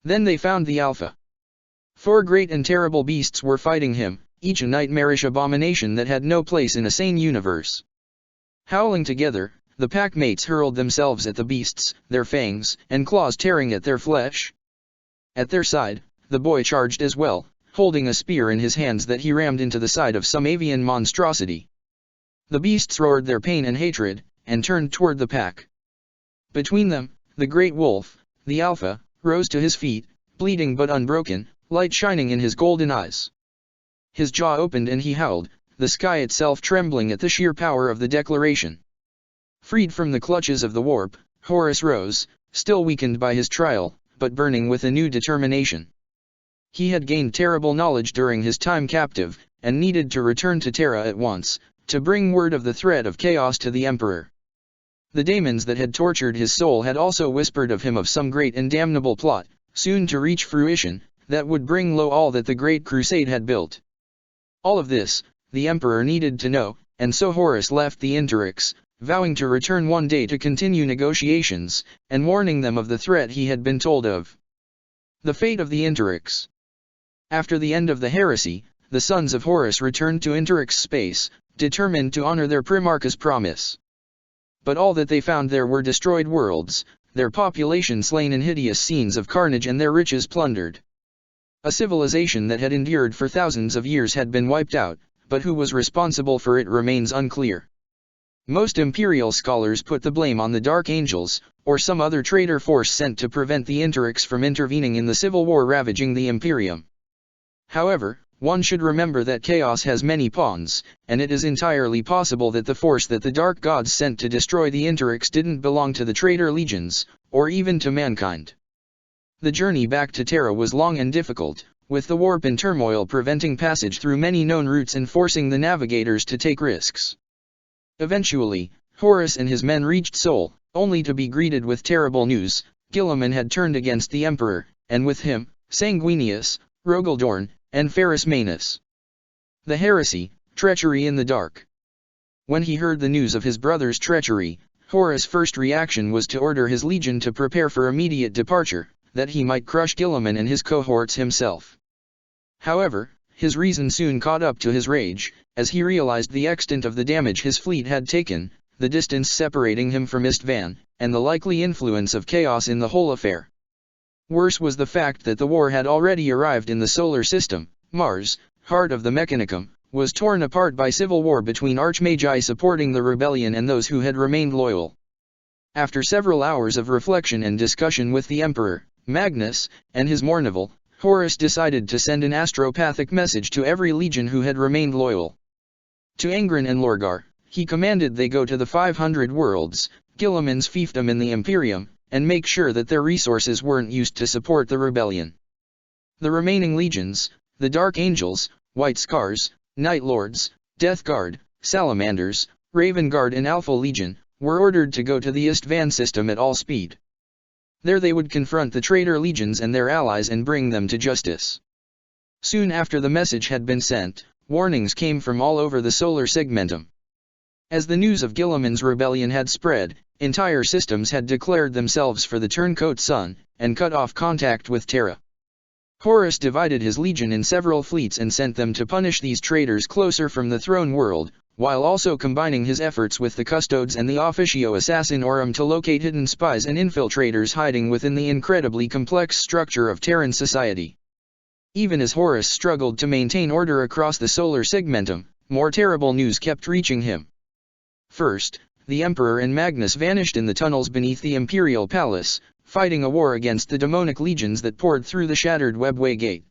Then they found the Alpha. 4 great and terrible beasts were fighting him, each a nightmarish abomination that had no place in a sane universe. Howling together, the pack mates hurled themselves at the beasts, their fangs and claws tearing at their flesh. At their side, the boy charged as well, holding a spear in his hands that he rammed into the side of some avian monstrosity. The beasts roared their pain and hatred, and turned toward the pack. Between them, the great wolf, the Alpha, rose to his feet, bleeding but unbroken, light shining in his golden eyes. His jaw opened and he howled, the sky itself trembling at the sheer power of the declaration. Freed from the clutches of the warp, Horus rose, still weakened by his trial, but burning with a new determination. He had gained terrible knowledge during his time captive, and needed to return to Terra at once, to bring word of the threat of chaos to the Emperor. The daemons that had tortured his soul had also whispered of him of some great and damnable plot, soon to reach fruition, that would bring low all that the Great Crusade had built. All of this, the Emperor needed to know, and so Horus left the Interix, vowing to return one day to continue negotiations, and warning them of the threat he had been told of. The fate of the Interix. After the end of the heresy, the sons of Horus returned to Interix space, determined to honor their Primarch's promise. But all that they found there were destroyed worlds, their population slain in hideous scenes of carnage and their riches plundered. A civilization that had endured for thousands of years had been wiped out, but who was responsible for it remains unclear. Most imperial scholars put the blame on the Dark Angels, or some other traitor force sent to prevent the Interix from intervening in the civil war ravaging the Imperium. However, one should remember that chaos has many pawns, and it is entirely possible that the force that the Dark Gods sent to destroy the Interix didn't belong to the traitor legions, or even to mankind. The journey back to Terra was long and difficult, with the warp and turmoil preventing passage through many known routes and forcing the navigators to take risks. Eventually, Horus and his men reached Sol, only to be greeted with terrible news. Guilliman had turned against the Emperor, and with him, Sanguinius, Rogaldorn, and Ferrus Manus. The heresy, treachery in the dark. When he heard the news of his brother's treachery, Horus' first reaction was to order his legion to prepare for immediate departure, that he might crush Guilliman and his cohorts himself. However, his reason soon caught up to his rage, as he realized the extent of the damage his fleet had taken, the distance separating him from Istvan, and the likely influence of chaos in the whole affair. Worse was the fact that the war had already arrived in the solar system. Mars, heart of the Mechanicum, was torn apart by civil war between archmagi supporting the rebellion and those who had remained loyal. After several hours of reflection and discussion with the Emperor, Magnus, and his Mournival, Horus decided to send an astropathic message to every legion who had remained loyal. To Angron and Lorgar, he commanded they go to the 500 worlds, Guilliman's fiefdom in the Imperium, and make sure that their resources weren't used to support the rebellion. The remaining legions, the Dark Angels, White Scars, Night Lords, Death Guard, Salamanders, Raven Guard and Alpha Legion, were ordered to go to the Istvan system at all speed. There they would confront the traitor legions and their allies and bring them to justice. Soon after the message had been sent, warnings came from all over the solar segmentum. As the news of Guilliman's rebellion had spread, entire systems had declared themselves for the turncoat sun, and cut off contact with Terra. Horus divided his legion in several fleets and sent them to punish these traitors closer from the throne world, while also combining his efforts with the Custodes and the Officio Assassinorum to locate hidden spies and infiltrators hiding within the incredibly complex structure of Terran society. Even as Horus struggled to maintain order across the solar segmentum, more terrible news kept reaching him. First, the Emperor and Magnus vanished in the tunnels beneath the Imperial Palace, fighting a war against the demonic legions that poured through the shattered webway gate.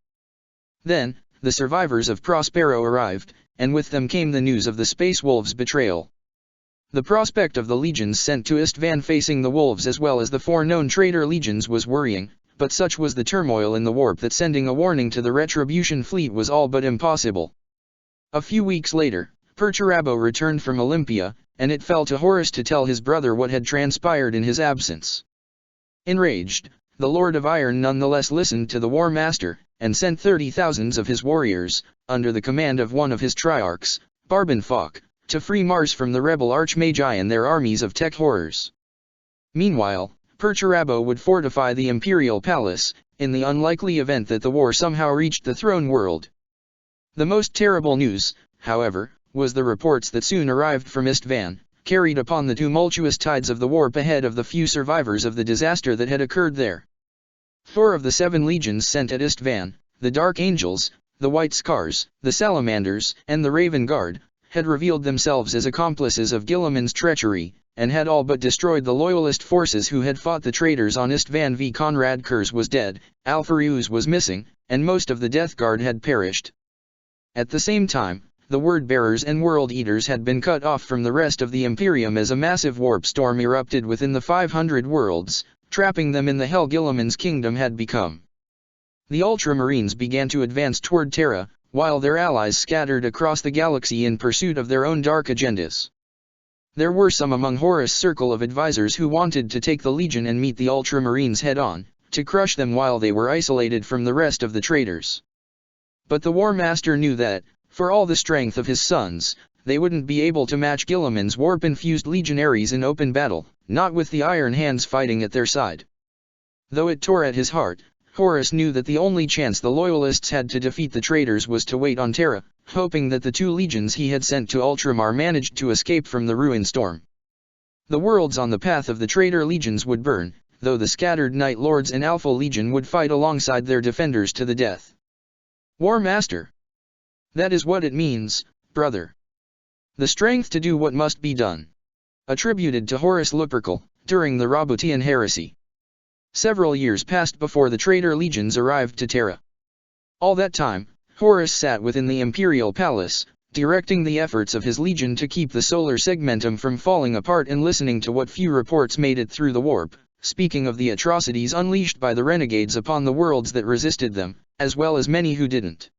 Then, the survivors of Prospero arrived, and with them came the news of the Space Wolves' betrayal. The prospect of the legions sent to Istvan facing the wolves as well as the 4 known traitor legions was worrying, but such was the turmoil in the warp that sending a warning to the Retribution fleet was all but impossible. A few weeks later, Perturabo returned from Olympia, and it fell to Horus to tell his brother what had transpired in his absence. Enraged, the Lord of Iron nonetheless listened to the War Master, and sent 30,000 of his warriors, under the command of one of his triarchs, Barbenfok, to free Mars from the rebel Archmagi and their armies of tech horrors. Meanwhile, Perturabo would fortify the imperial palace, in the unlikely event that the war somehow reached the throne world. The most terrible news, however, was the reports that soon arrived from Istvan, carried upon the tumultuous tides of the warp ahead of the few survivors of the disaster that had occurred there. 4 of the 7 legions sent at Istvan, the Dark Angels, the White Scars, the Salamanders, and the Raven Guard, had revealed themselves as accomplices of Guilliman's treachery, and had all but destroyed the loyalist forces who had fought the traitors on Istvan. V. Conrad Kurz was dead, Alpharius was missing, and most of the Death Guard had perished. At the same time, the Word-Bearers and World-Eaters had been cut off from the rest of the Imperium as a massive warp storm erupted within the 500 worlds, trapping them in the hell Guilliman's kingdom had become. The Ultramarines began to advance toward Terra, while their allies scattered across the galaxy in pursuit of their own dark agendas. There were some among Horus' circle of advisors who wanted to take the Legion and meet the Ultramarines head-on, to crush them while they were isolated from the rest of the traitors. But the War Master knew that, for all the strength of his sons, they wouldn't be able to match Guilliman's warp-infused legionaries in open battle, not with the Iron Hands fighting at their side. Though it tore at his heart, Horus knew that the only chance the Loyalists had to defeat the traitors was to wait on Terra, hoping that the 2 legions he had sent to Ultramar managed to escape from the ruin storm. The worlds on the path of the traitor legions would burn, though the scattered Night Lords and Alpha Legion would fight alongside their defenders to the death. War Master. That is what it means, brother. The strength to do what must be done. Attributed to Horus Lupercal, during the Roboutian Heresy. Several years passed before the traitor legions arrived to Terra. All that time, Horus sat within the Imperial Palace, directing the efforts of his legion to keep the solar segmentum from falling apart and listening to what few reports made it through the warp, speaking of the atrocities unleashed by the renegades upon the worlds that resisted them, as well as many who didn't.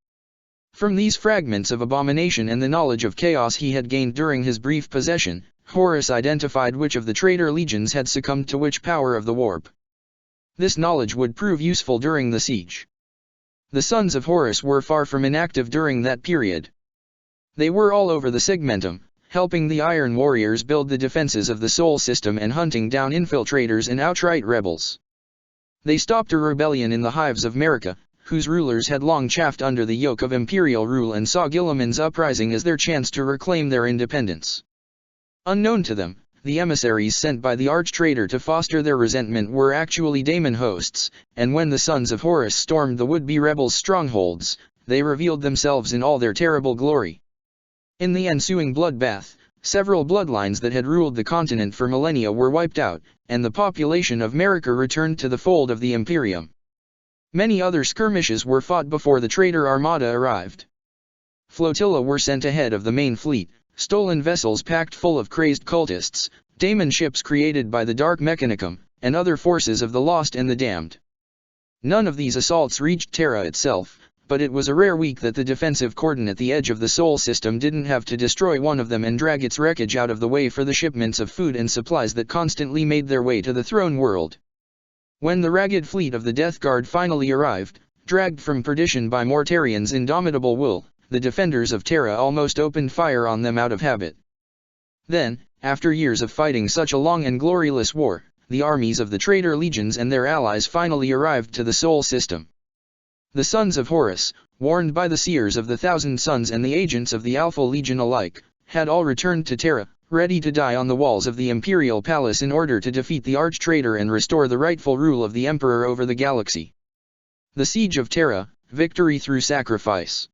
From these fragments of abomination and the knowledge of chaos he had gained during his brief possession, Horus identified which of the traitor legions had succumbed to which power of the warp. This knowledge would prove useful during the siege. The sons of Horus were far from inactive during that period. They were all over the segmentum, helping the Iron Warriors build the defenses of the Sol system and hunting down infiltrators and outright rebels. They stopped a rebellion in the hives of Merica, whose rulers had long chafed under the yoke of imperial rule and saw Guilliman's uprising as their chance to reclaim their independence. Unknown to them, the emissaries sent by the arch-traitor to foster their resentment were actually daemon hosts, and when the sons of Horus stormed the would-be rebels' strongholds, they revealed themselves in all their terrible glory. In the ensuing bloodbath, several bloodlines that had ruled the continent for millennia were wiped out, and the population of Merica returned to the fold of the Imperium. Many other skirmishes were fought before the traitor armada arrived. Flotilla were sent ahead of the main fleet, stolen vessels packed full of crazed cultists, daemon ships created by the Dark Mechanicum, and other forces of the lost and the damned. None of these assaults reached Terra itself, but it was a rare week that the defensive cordon at the edge of the Sol system didn't have to destroy one of them and drag its wreckage out of the way for the shipments of food and supplies that constantly made their way to the throne world. When the ragged fleet of the Death Guard finally arrived, dragged from perdition by Mortarian's indomitable will, the defenders of Terra almost opened fire on them out of habit. Then, after years of fighting such a long and glorious war, the armies of the traitor legions and their allies finally arrived to the Sol system. The sons of Horus, warned by the seers of the Thousand Sons and the agents of the Alpha Legion alike, had all returned to Terra, ready to die on the walls of the Imperial Palace in order to defeat the arch-traitor and restore the rightful rule of the Emperor over the galaxy. The Siege of Terra, victory through sacrifice.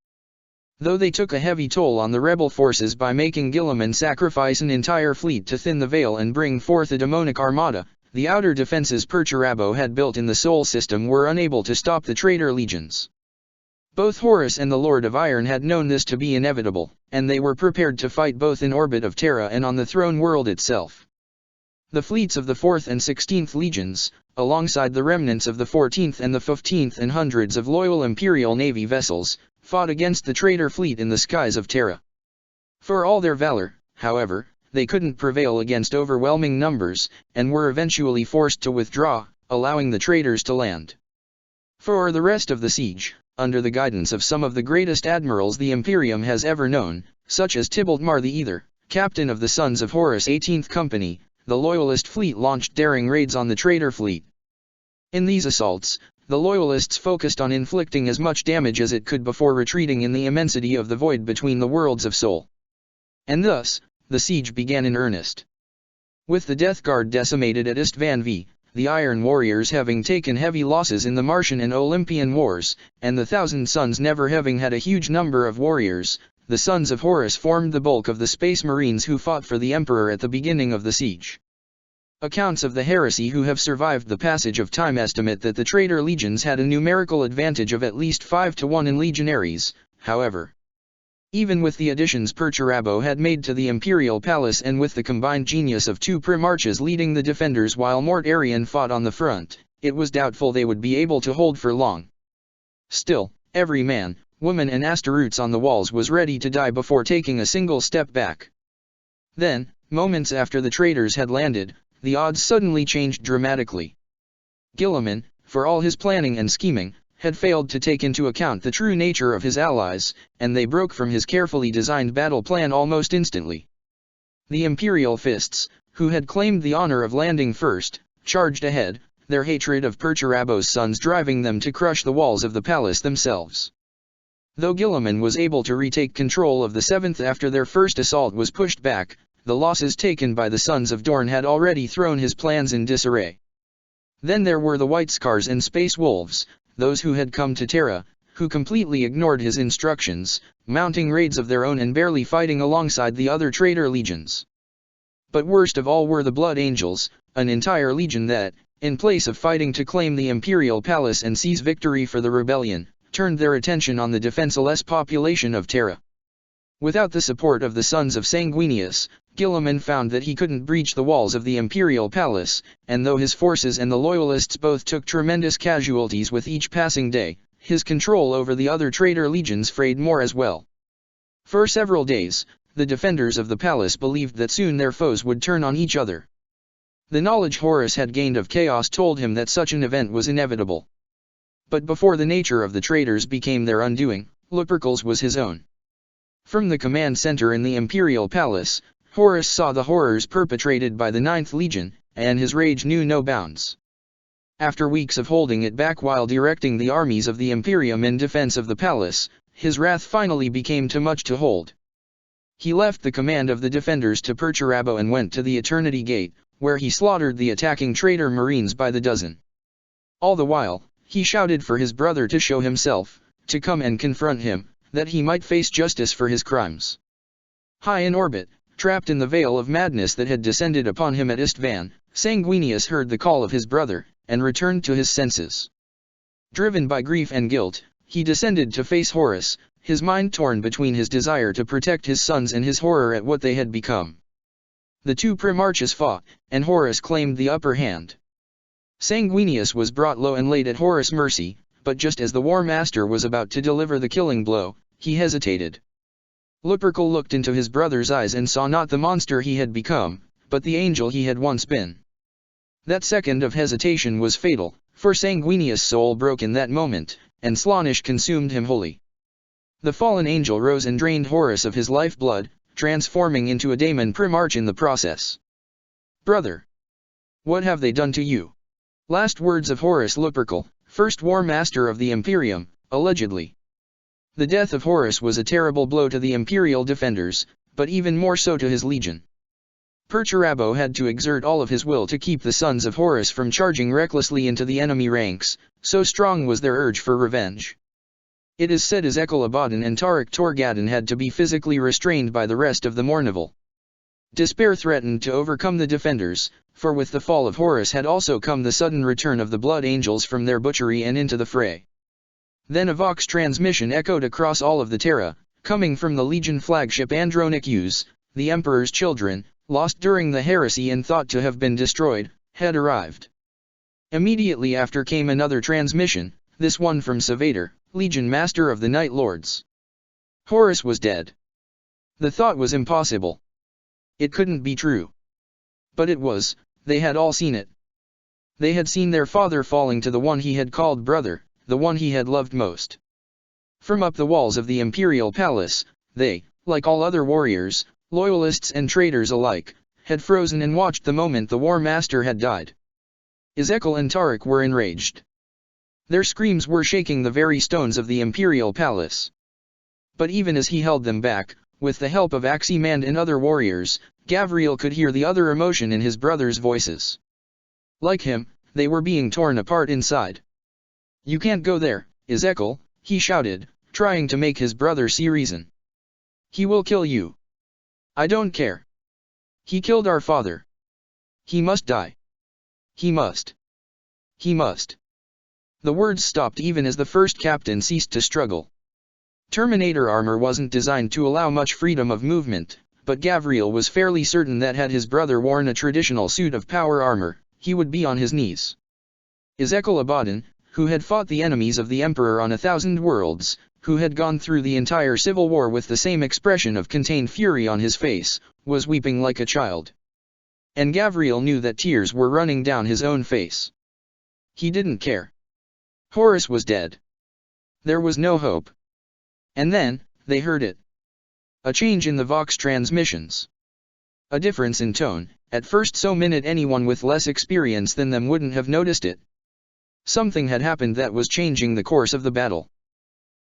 Though they took a heavy toll on the rebel forces by making Guilliman sacrifice an entire fleet to thin the veil and bring forth a demonic armada, the outer defenses Perturabo had built in the Sol system were unable to stop the traitor legions. Both Horus and the Lord of Iron had known this to be inevitable, and they were prepared to fight both in orbit of Terra and on the throne world itself. The fleets of the 4th and 16th legions, alongside the remnants of the 14th and the 15th and hundreds of loyal Imperial Navy vessels, fought against the traitor fleet in the skies of Terra. For all their valor, however, they couldn't prevail against overwhelming numbers, and were eventually forced to withdraw, allowing the traitors to land. For the rest of the siege, under the guidance of some of the greatest admirals the Imperium has ever known, such as Tybalt Mar the Either, captain of the Sons of Horus 18th Company, the Loyalist fleet launched daring raids on the traitor fleet. In these assaults, the Loyalists focused on inflicting as much damage as it could before retreating in the immensity of the void between the worlds of Sol. And thus, the siege began in earnest. With the Death Guard decimated at Istvan V, the Iron Warriors having taken heavy losses in the Martian and Olympian wars, and the Thousand Sons never having had a huge number of warriors, the Sons of Horus formed the bulk of the Space Marines who fought for the Emperor at the beginning of the siege. Accounts of the heresy who have survived the passage of time estimate that the traitor legions had a numerical advantage of at least 5-1 in legionaries, however. Even with the additions Perturabo had made to the Imperial Palace and with the combined genius of two Primarchs leading the defenders while Mort Arian fought on the front, it was doubtful they would be able to hold for long. Still, every man, woman and Astaroths on the walls was ready to die before taking a single step back. Then, moments after the traitors had landed, the odds suddenly changed dramatically. Guilliman, for all his planning and scheming, had failed to take into account the true nature of his allies, and they broke from his carefully designed battle plan almost instantly. The Imperial Fists, who had claimed the honor of landing first, charged ahead, their hatred of Perturabo's sons driving them to crush the walls of the palace themselves. Though Guilliman was able to retake control of the 7th after their first assault was pushed back, the losses taken by the Sons of Dorn had already thrown his plans in disarray. Then there were the White Scars and Space Wolves, those who had come to Terra, who completely ignored his instructions, mounting raids of their own and barely fighting alongside the other traitor legions. But worst of all were the Blood Angels, an entire legion that, in place of fighting to claim the Imperial Palace and seize victory for the rebellion, turned their attention on the defenseless population of Terra. Without the support of the Sons of Sanguinius, Guilliman found that he couldn't breach the walls of the Imperial Palace, and though his forces and the Loyalists both took tremendous casualties with each passing day, his control over the other traitor legions frayed more as well. For several days, the defenders of the palace believed that soon their foes would turn on each other. The knowledge Horus had gained of chaos told him that such an event was inevitable. But before the nature of the traitors became their undoing, Lupercal's was his own. From the command center in the Imperial Palace, Horus saw the horrors perpetrated by the 9th Legion, and his rage knew no bounds. After weeks of holding it back while directing the armies of the Imperium in defense of the palace, his wrath finally became too much to hold. He left the command of the defenders to Perturabo and went to the Eternity Gate, where he slaughtered the attacking traitor marines by the dozen. All the while, he shouted for his brother to show himself, to come and confront him, that he might face justice for his crimes. High in orbit, trapped in the veil of madness that had descended upon him at Istvan, Sanguinius heard the call of his brother, and returned to his senses. Driven by grief and guilt, he descended to face Horus, his mind torn between his desire to protect his sons and his horror at what they had become. The two Primarchs fought, and Horus claimed the upper hand. Sanguinius was brought low and laid at Horus' mercy, but just as the War Master was about to deliver the killing blow, he hesitated. Lupercal looked into his brother's eyes and saw not the monster he had become, but the angel he had once been. That second of hesitation was fatal, for Sanguinius' soul broke in that moment, and Slaanesh consumed him wholly. The fallen angel rose and drained Horus of his lifeblood, transforming into a daemon Primarch in the process. "Brother! What have they done to you?" Last words of Horus Lupercal, first War Master of the Imperium, allegedly. The death of Horus was a terrible blow to the Imperial defenders, but even more so to his legion. Perturabo had to exert all of his will to keep the Sons of Horus from charging recklessly into the enemy ranks, so strong was their urge for revenge. It is said Ezekiel Abaddon and Tarek Torgadon had to be physically restrained by the rest of the Mournival. Despair threatened to overcome the defenders, for with the fall of Horus had also come the sudden return of the Blood Angels from their butchery and into the fray. Then a Vox transmission echoed across all of the Terra, coming from the Legion flagship Andronicus, the Emperor's children, lost during the heresy and thought to have been destroyed, had arrived. Immediately after came another transmission, this one from Savator, Legion Master of the Night Lords. Horus was dead. The thought was impossible. It couldn't be true. But it was. They had all seen it. They had seen their father falling to the one he had called brother, the one he had loved most. From up the walls of the imperial palace, they, like all other warriors, loyalists and traitors alike, had frozen and watched the moment the war master had died. Ezekiel and Tarek were enraged. Their screams were shaking the very stones of the imperial palace. But even as he held them back, with the help of Aximand and other warriors, Gavriel could hear the other emotion in his brothers' voices. Like him, they were being torn apart inside. "You can't go there, Ezekiel," he shouted, trying to make his brother see reason. "He will kill you." "I don't care. He killed our father. He must die. He must. He must." The words stopped even as the first captain ceased to struggle. Terminator armor wasn't designed to allow much freedom of movement, but Gavriel was fairly certain that had his brother worn a traditional suit of power armor, he would be on his knees. Ezekiel Abaddon, who had fought the enemies of the Emperor on 1,000 worlds, who had gone through the entire civil war with the same expression of contained fury on his face, was weeping like a child. And Gavriel knew that tears were running down his own face. He didn't care. Horus was dead. There was no hope. And then, they heard it. A change in the Vox transmissions. A difference in tone, at first so minute anyone with less experience than them wouldn't have noticed it. Something had happened that was changing the course of the battle.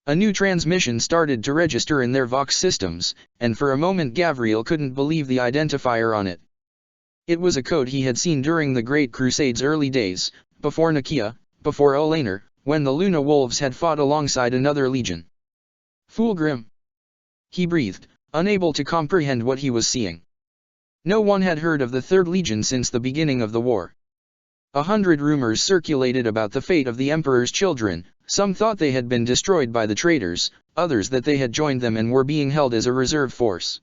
A new transmission started to register in their Vox systems, and for a moment Gavriel couldn't believe the identifier on it. It was a code he had seen during the Great Crusade's early days, before Nakia, before Olaner, when the Luna Wolves had fought alongside another legion. Fulgrim. He breathed, unable to comprehend what he was seeing. No one had heard of the Third Legion since the beginning of the war. 100 rumors circulated about the fate of the Emperor's children. Some thought they had been destroyed by the traitors, others that they had joined them and were being held as a reserve force.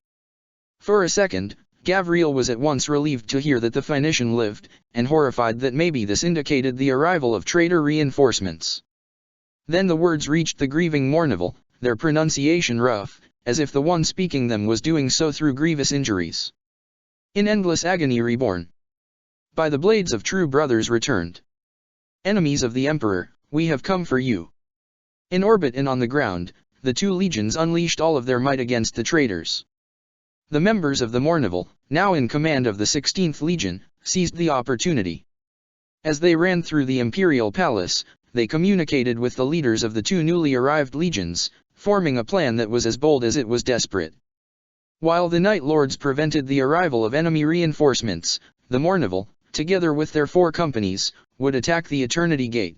For a second, Gavriel was at once relieved to hear that the Phoenician lived, and horrified that maybe this indicated the arrival of traitor reinforcements. Then the words reached the grieving Mournival, their pronunciation rough, as if the one speaking them was doing so through grievous injuries. "In endless agony reborn. By the blades of true brothers returned. Enemies of the Emperor, we have come for you." In orbit and on the ground, the two legions unleashed all of their might against the traitors. The members of the Mournival, now in command of the 16th Legion, seized the opportunity. As they ran through the Imperial Palace, they communicated with the leaders of the two newly arrived legions, forming a plan that was as bold as it was desperate. While the Night Lords prevented the arrival of enemy reinforcements, the Mournival, together with their 4 companies, would attack the Eternity Gate.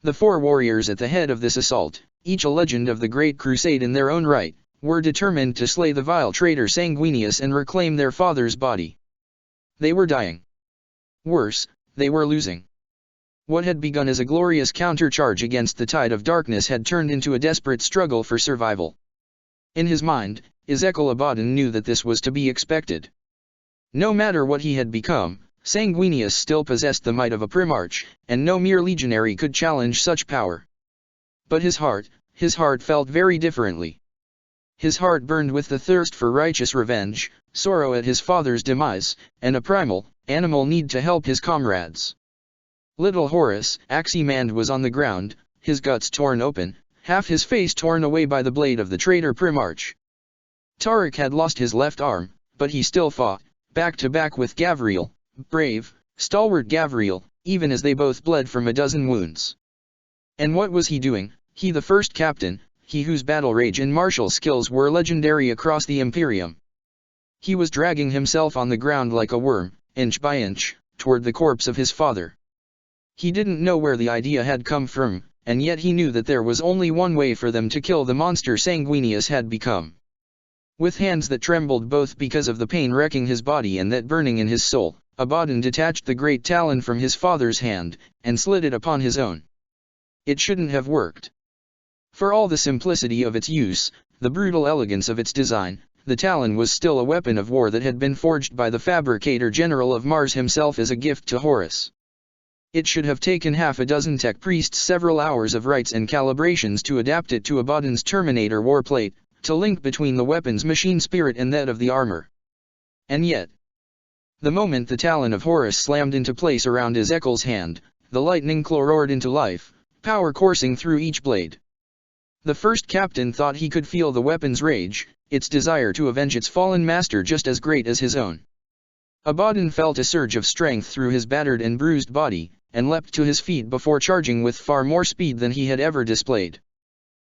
The 4 warriors at the head of this assault, each a legend of the Great Crusade in their own right, were determined to slay the vile traitor Sanguinius and reclaim their father's body. They were dying. Worse, they were losing. What had begun as a glorious countercharge against the tide of darkness had turned into a desperate struggle for survival. In his mind, Ezekiel Abaddon knew that this was to be expected. No matter what he had become, Sanguinius still possessed the might of a Primarch, and no mere legionary could challenge such power. But his heart felt very differently. His heart burned with the thirst for righteous revenge, sorrow at his father's demise, and a primal, animal need to help his comrades. Little Horus, Aximand, was on the ground, his guts torn open, half his face torn away by the blade of the traitor Primarch. Tarek had lost his left arm, but he still fought, back to back with Gavriel, brave, stalwart Gavriel, even as they both bled from a dozen wounds. And what was he doing, he the first captain, he whose battle rage and martial skills were legendary across the Imperium? He was dragging himself on the ground like a worm, inch by inch, toward the corpse of his father. He didn't know where the idea had come from, and yet he knew that there was only one way for them to kill the monster Sanguinius had become. With hands that trembled both because of the pain wrecking his body and that burning in his soul, Abaddon detached the great talon from his father's hand, and slid it upon his own. It shouldn't have worked. For all the simplicity of its use, the brutal elegance of its design, the talon was still a weapon of war that had been forged by the Fabricator General of Mars himself as a gift to Horus. It should have taken half a dozen tech priests several hours of rites and calibrations to adapt it to Abaddon's Terminator warplate, to link between the weapon's machine spirit and that of the armor. And yet, the moment the talon of Horus slammed into place around Ezekiel's hand, the lightning claw roared into life, power coursing through each blade. The first captain thought he could feel the weapon's rage, its desire to avenge its fallen master just as great as his own. Abaddon felt a surge of strength through his battered and bruised body, and leapt to his feet before charging with far more speed than he had ever displayed.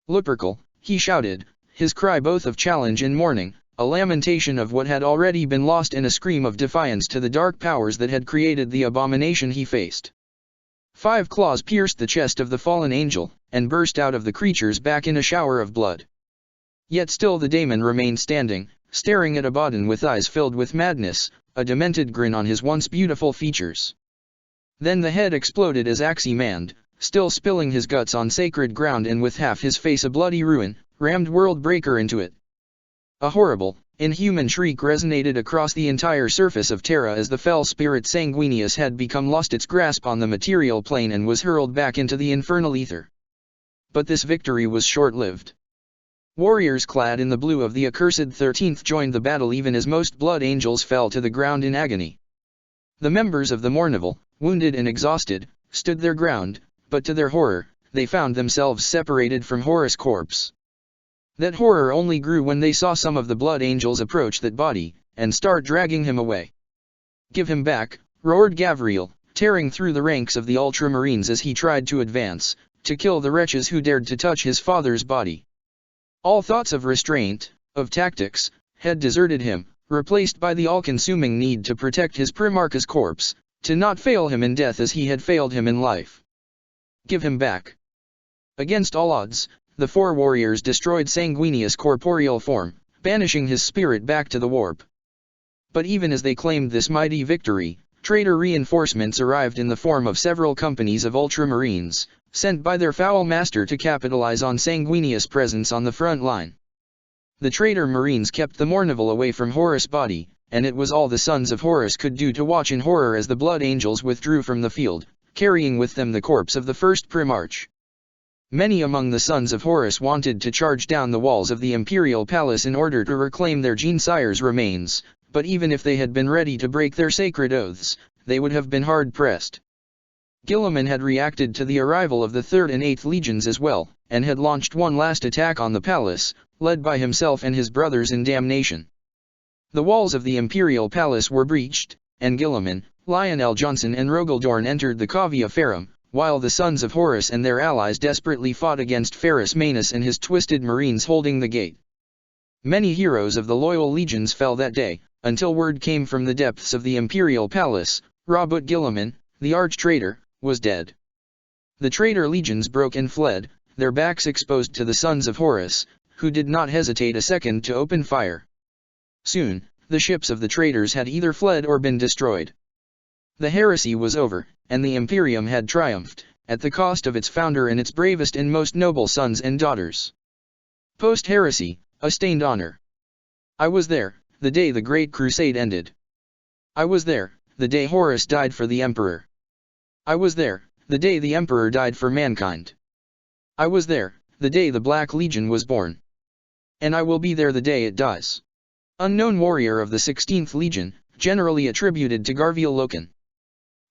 "Lupercal," he shouted, his cry both of challenge and mourning, a lamentation of what had already been lost and a scream of defiance to the dark powers that had created the abomination he faced. 5 claws pierced the chest of the fallen angel, and burst out of the creature's back in a shower of blood. Yet still the daemon remained standing, staring at Abaddon with eyes filled with madness, a demented grin on his once beautiful features. Then the head exploded as Axi-manned, still spilling his guts on sacred ground and with half his face a bloody ruin, rammed World-Breaker into it. A horrible, inhuman shriek resonated across the entire surface of Terra as the fell spirit Sanguinius had become lost its grasp on the material plane and was hurled back into the infernal ether. But this victory was short-lived. Warriors clad in the blue of the accursed 13th joined the battle even as most blood angels fell to the ground in agony. The members of the Mournival, wounded and exhausted, stood their ground, but to their horror, they found themselves separated from Horus' corpse. That horror only grew when they saw some of the blood angels approach that body, and start dragging him away. "Give him back," roared Gavriel, tearing through the ranks of the Ultramarines as he tried to advance, to kill the wretches who dared to touch his father's body. All thoughts of restraint, of tactics, had deserted him, replaced by the all-consuming need to protect his Primarch's corpse, to not fail him in death as he had failed him in life. Give him back. Against all odds, the 4 warriors destroyed Sanguinius' corporeal form, banishing his spirit back to the warp. But even as they claimed this mighty victory, traitor reinforcements arrived in the form of several companies of Ultramarines, sent by their foul master to capitalize on Sanguinius' presence on the front line. The traitor Marines kept the Mournival away from Horus' body, and it was all the sons of Horus could do to watch in horror as the blood angels withdrew from the field, carrying with them the corpse of the first Primarch. Many among the sons of Horus wanted to charge down the walls of the imperial palace in order to reclaim their genesire's remains, but even if they had been ready to break their sacred oaths, they would have been hard-pressed. Guilliman had reacted to the arrival of the 3rd and 8th legions as well, and had launched one last attack on the palace, led by himself and his brothers in damnation. The walls of the imperial palace were breached, and Guilliman, Lionel Johnson and Rogaldorn entered the Cavia Ferrum, while the sons of Horus and their allies desperately fought against Ferrus Manus and his twisted marines holding the gate. Many heroes of the loyal legions fell that day, until word came from the depths of the imperial palace, Robout Guilliman, the arch-traitor, was dead. The traitor legions broke and fled, their backs exposed to the sons of Horus, who did not hesitate a second to open fire. Soon, the ships of the traitors had either fled or been destroyed. The heresy was over, and the Imperium had triumphed, at the cost of its founder and its bravest and most noble sons and daughters. Post-heresy, a stained honor. I was there, the day the Great Crusade ended. I was there, the day Horus died for the Emperor. I was there, the day the Emperor died for mankind. I was there, the day the Black Legion was born. And I will be there the day it dies. Unknown warrior of the 16th Legion, generally attributed to Garviel Loken.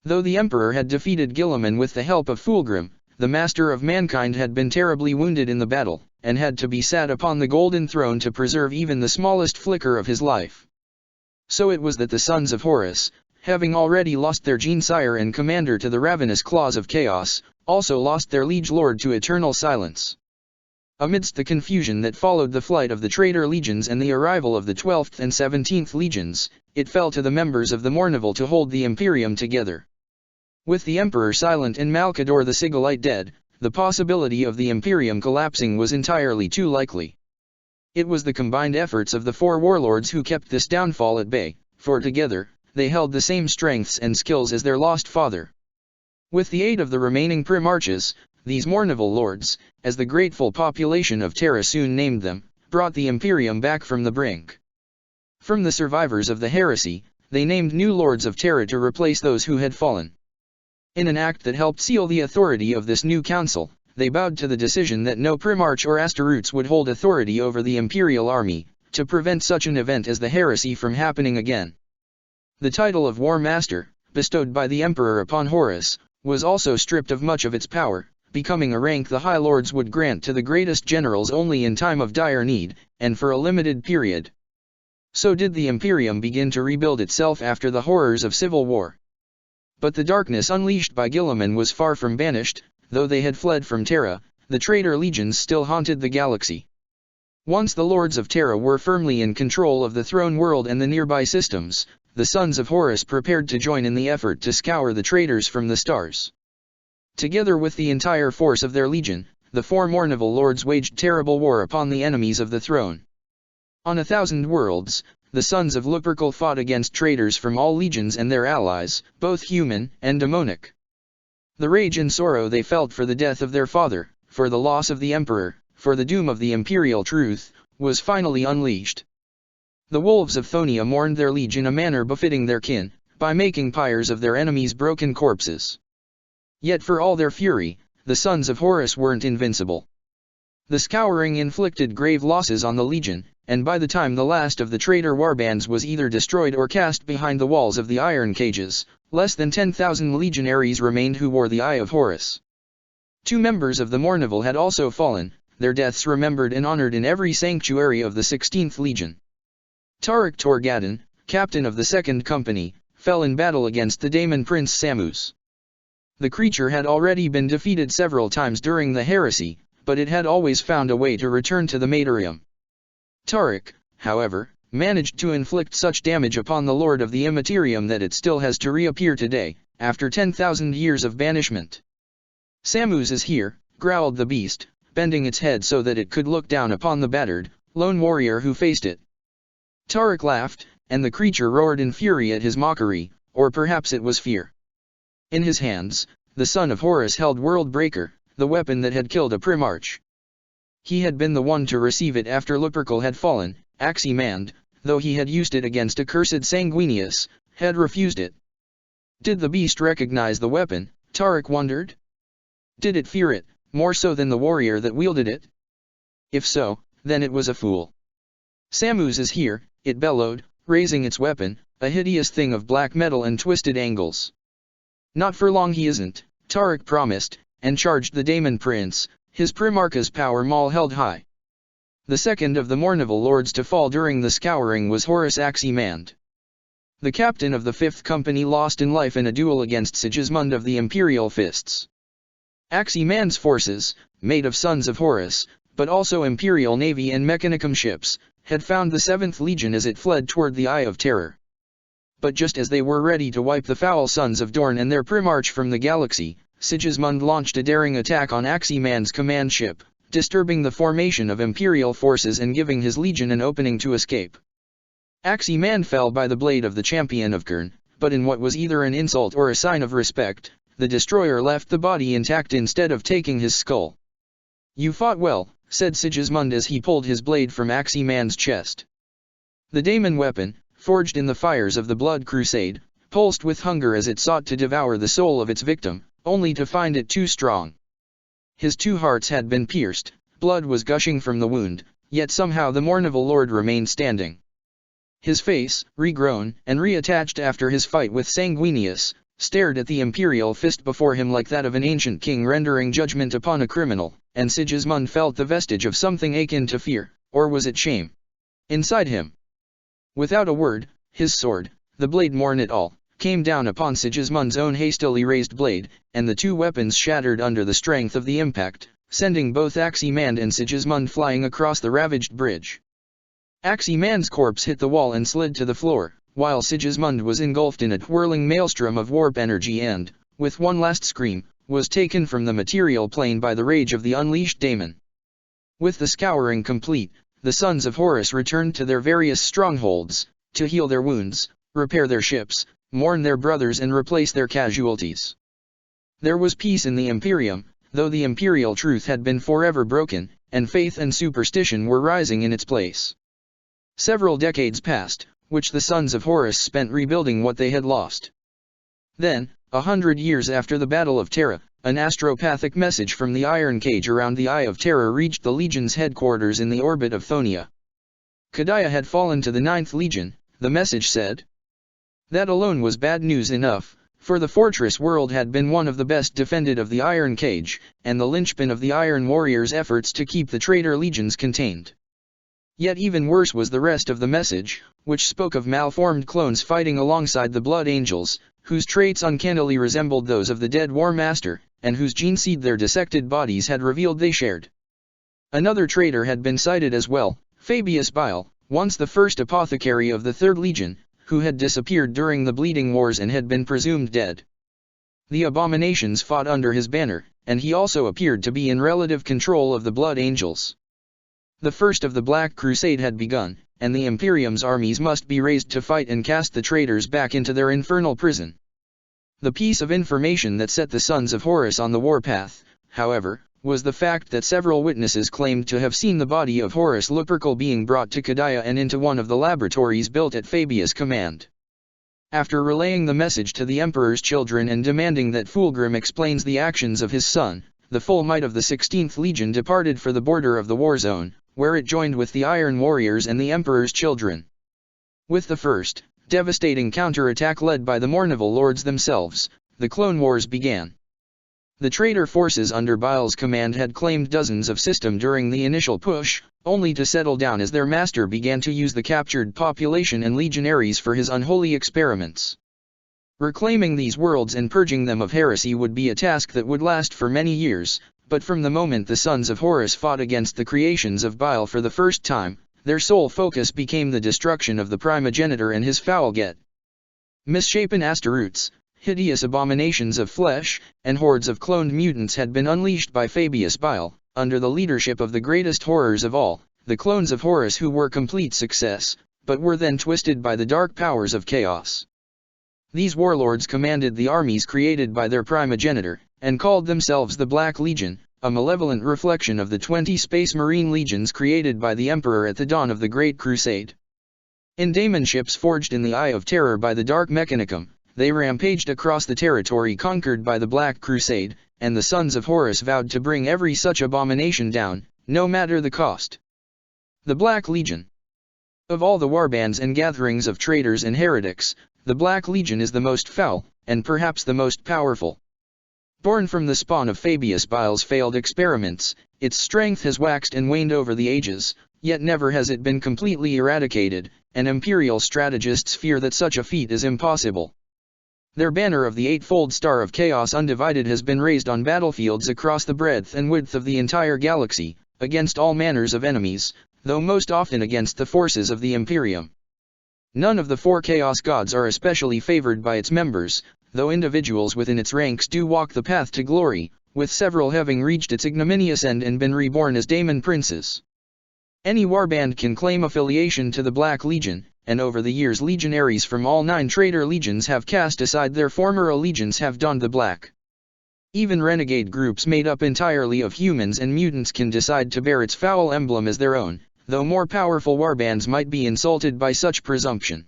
Though the Emperor had defeated Guilliman with the help of Fulgrim, the Master of Mankind had been terribly wounded in the battle, and had to be sat upon the golden throne to preserve even the smallest flicker of his life. So it was that the sons of Horus, having already lost their Gene-sire and commander to the ravenous claws of chaos, also lost their liege lord to eternal silence. Amidst the confusion that followed the flight of the traitor legions and the arrival of the 12th and 17th legions, it fell to the members of the Mournival to hold the Imperium together. With the Emperor silent and Malcador the Sigillite dead, the possibility of the Imperium collapsing was entirely too likely. It was the combined efforts of the 4 warlords who kept this downfall at bay, for together, they held the same strengths and skills as their lost father. With the aid of the remaining Primarches, these Mournival lords, as the grateful population of Terra soon named them, brought the Imperium back from the brink. From the survivors of the heresy, they named new lords of Terra to replace those who had fallen. In an act that helped seal the authority of this new council, they bowed to the decision that no Primarch or Astaroths would hold authority over the Imperial army, to prevent such an event as the heresy from happening again. The title of War Master, bestowed by the Emperor upon Horus, was also stripped of much of its power, becoming a rank the High Lords would grant to the greatest generals only in time of dire need, and for a limited period. So did the Imperium begin to rebuild itself after the horrors of civil war. But the darkness unleashed by Guilliman was far from banished. Though they had fled from Terra, the traitor legions still haunted the galaxy. Once the Lords of Terra were firmly in control of the throne world and the nearby systems, the sons of Horus prepared to join in the effort to scour the traitors from the stars. Together with the entire force of their legion, the four Mournival Lords waged terrible war upon the enemies of the throne. On 1,000 worlds, the sons of Lupercal fought against traitors from all legions and their allies, both human and demonic. The rage and sorrow they felt for the death of their father, for the loss of the Emperor, for the doom of the Imperial truth, was finally unleashed. The wolves of Thonia mourned their liege in a manner befitting their kin, by making pyres of their enemies' broken corpses. Yet for all their fury, the sons of Horus weren't invincible. The scouring inflicted grave losses on the legion, and by the time the last of the traitor warbands was either destroyed or cast behind the walls of the iron cages, less than 10,000 legionaries remained who wore the Eye of Horus. 2 members of the Mournival had also fallen, their deaths remembered and honored in every sanctuary of the 16th Legion. Tarik Torgadon, captain of the 2nd Company, fell in battle against the Daemon Prince Samus. The creature had already been defeated several times during the heresy, but it had always found a way to return to the Matorium. Tarik, however, managed to inflict such damage upon the Lord of the Immaterium that it still has to reappear today, after 10,000 years of banishment. Samus is here, growled the beast, bending its head so that it could look down upon the battered, lone warrior who faced it. Tarik laughed, and the creature roared in fury at his mockery, or perhaps it was fear. In his hands, the son of Horus held World Breaker, the weapon that had killed a Primarch. He had been the one to receive it after Lupercal had fallen. Aximand, though he had used it against accursed Sanguinius, had refused it. Did the beast recognize the weapon, Tarik wondered? Did it fear it, more so than the warrior that wielded it? If so, then it was a fool. Samus is here, it bellowed, raising its weapon, a hideous thing of black metal and twisted angles. Not for long he isn't, Tarik promised, and charged the Daemon Prince, his Primarch's power maul held high. The second of the Mournival Lords to fall during the scouring was Horus Aximand. The captain of the 5th Company lost in life in a duel against Sigismund of the Imperial Fists. Aximand's forces, made of sons of Horus, but also Imperial Navy and Mechanicum ships, had found the 7th Legion as it fled toward the Eye of Terror. But just as they were ready to wipe the foul sons of Dorn and their Primarch from the galaxy, Sigismund launched a daring attack on Aximand's command ship, disturbing the formation of Imperial forces and giving his legion an opening to escape. Aximand fell by the blade of the champion of Kern, but in what was either an insult or a sign of respect, the destroyer left the body intact instead of taking his skull. "You fought well," said Sigismund as he pulled his blade from Aximand's chest. The daemon weapon, forged in the fires of the Blood Crusade, pulsed with hunger as it sought to devour the soul of its victim, only to find it too strong. His 2 hearts had been pierced, blood was gushing from the wound, yet somehow the Mournival Lord remained standing. His face, regrown and reattached after his fight with Sanguinius, stared at the Imperial fist before him like that of an ancient king rendering judgment upon a criminal, and Sigismund felt the vestige of something akin to fear, or was it shame, inside him. Without a word, his sword, the blade Morn et al., came down upon Sigismund's own hastily raised blade, and the 2 weapons shattered under the strength of the impact, sending both Aximand and Sigismund flying across the ravaged bridge. Aximand's corpse hit the wall and slid to the floor, while Sigismund was engulfed in a whirling maelstrom of warp energy and, with one last scream, was taken from the material plane by the rage of the unleashed daemon. With the scouring complete, the sons of Horus returned to their various strongholds, to heal their wounds, repair their ships, mourn their brothers and replace their casualties. There was peace in the Imperium, though the Imperial truth had been forever broken, and faith and superstition were rising in its place. Several decades passed, which the sons of Horus spent rebuilding what they had lost. Then, 100 years after the Battle of Terra, an astropathic message from the iron cage around the Eye of Terror reached the Legion's headquarters in the orbit of Thonia. Kadaya had fallen to the 9th Legion, the message said. That alone was bad news enough, for the fortress world had been one of the best defended of the Iron Cage, and the linchpin of the Iron Warriors' efforts to keep the traitor legions contained. Yet even worse was the rest of the message, which spoke of malformed clones fighting alongside the Blood Angels, whose traits uncannily resembled those of the dead War Master, and whose gene seed their dissected bodies had revealed they shared. Another traitor had been sighted as well, Fabius Bile, once the first apothecary of the 3rd Legion, who had disappeared during the Bleeding Wars and had been presumed dead. The abominations fought under his banner, and he also appeared to be in relative control of the Blood Angels. The first of the Black Crusade had begun, and the Imperium's armies must be raised to fight and cast the traitors back into their infernal prison. The piece of information that set the Sons of Horus on the warpath, however, was the fact that several witnesses claimed to have seen the body of Horus Lupercal being brought to Kadaya and into one of the laboratories built at Fabius' command. After relaying the message to the Emperor's children and demanding that Fulgrim explains the actions of his son, the full might of the 16th Legion departed for the border of the war zone, where it joined with the Iron Warriors and the Emperor's children. With the first, devastating counterattack led by the Mournival Lords themselves, the Clone Wars began. The traitor forces under Bile's command had claimed dozens of systems during the initial push, only to settle down as their master began to use the captured population and legionaries for his unholy experiments. Reclaiming these worlds and purging them of heresy would be a task that would last for many years, but from the moment the Sons of Horus fought against the creations of Bile for the first time, their sole focus became the destruction of the primogenitor and his foul get. Misshapen Astaroths, hideous abominations of flesh, and hordes of cloned mutants had been unleashed by Fabius Bile, under the leadership of the greatest horrors of all, the clones of Horus, who were complete success, but were then twisted by the dark powers of chaos. These warlords commanded the armies created by their primogenitor, and called themselves the Black Legion, a malevolent reflection of the 20 Space Marine legions created by the Emperor at the dawn of the Great Crusade. In daemonships forged in the Eye of Terror by the Dark Mechanicum, they rampaged across the territory conquered by the Black Crusade, and the Sons of Horus vowed to bring every such abomination down, no matter the cost. The Black Legion. Of all the warbands and gatherings of traitors and heretics, the Black Legion is the most foul, and perhaps the most powerful. Born from the spawn of Fabius Bile's failed experiments, its strength has waxed and waned over the ages, yet never has it been completely eradicated, and Imperial strategists fear that such a feat is impossible. Their banner of the eightfold Star of Chaos Undivided has been raised on battlefields across the breadth and width of the entire galaxy, against all manners of enemies, though most often against the forces of the Imperium. None of the 4 Chaos Gods are especially favored by its members, though individuals within its ranks do walk the path to glory, with several having reached its ignominious end and been reborn as Daemon Princes. Any warband can claim affiliation to the Black Legion, and over the years legionaries from all 9 traitor legions have cast aside their former allegiance, have donned the black. Even renegade groups made up entirely of humans and mutants can decide to bear its foul emblem as their own, though more powerful warbands might be insulted by such presumption.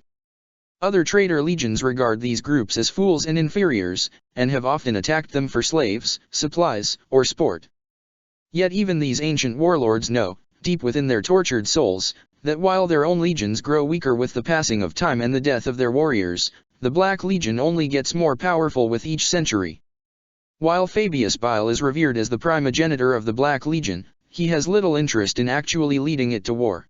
Other traitor legions regard these groups as fools and inferiors, and have often attacked them for slaves, supplies, or sport. Yet even these ancient warlords know, deep within their tortured souls, that while their own legions grow weaker with the passing of time and the death of their warriors, the Black Legion only gets more powerful with each century. While Fabius Bile is revered as the primogenitor of the Black Legion, he has little interest in actually leading it to war.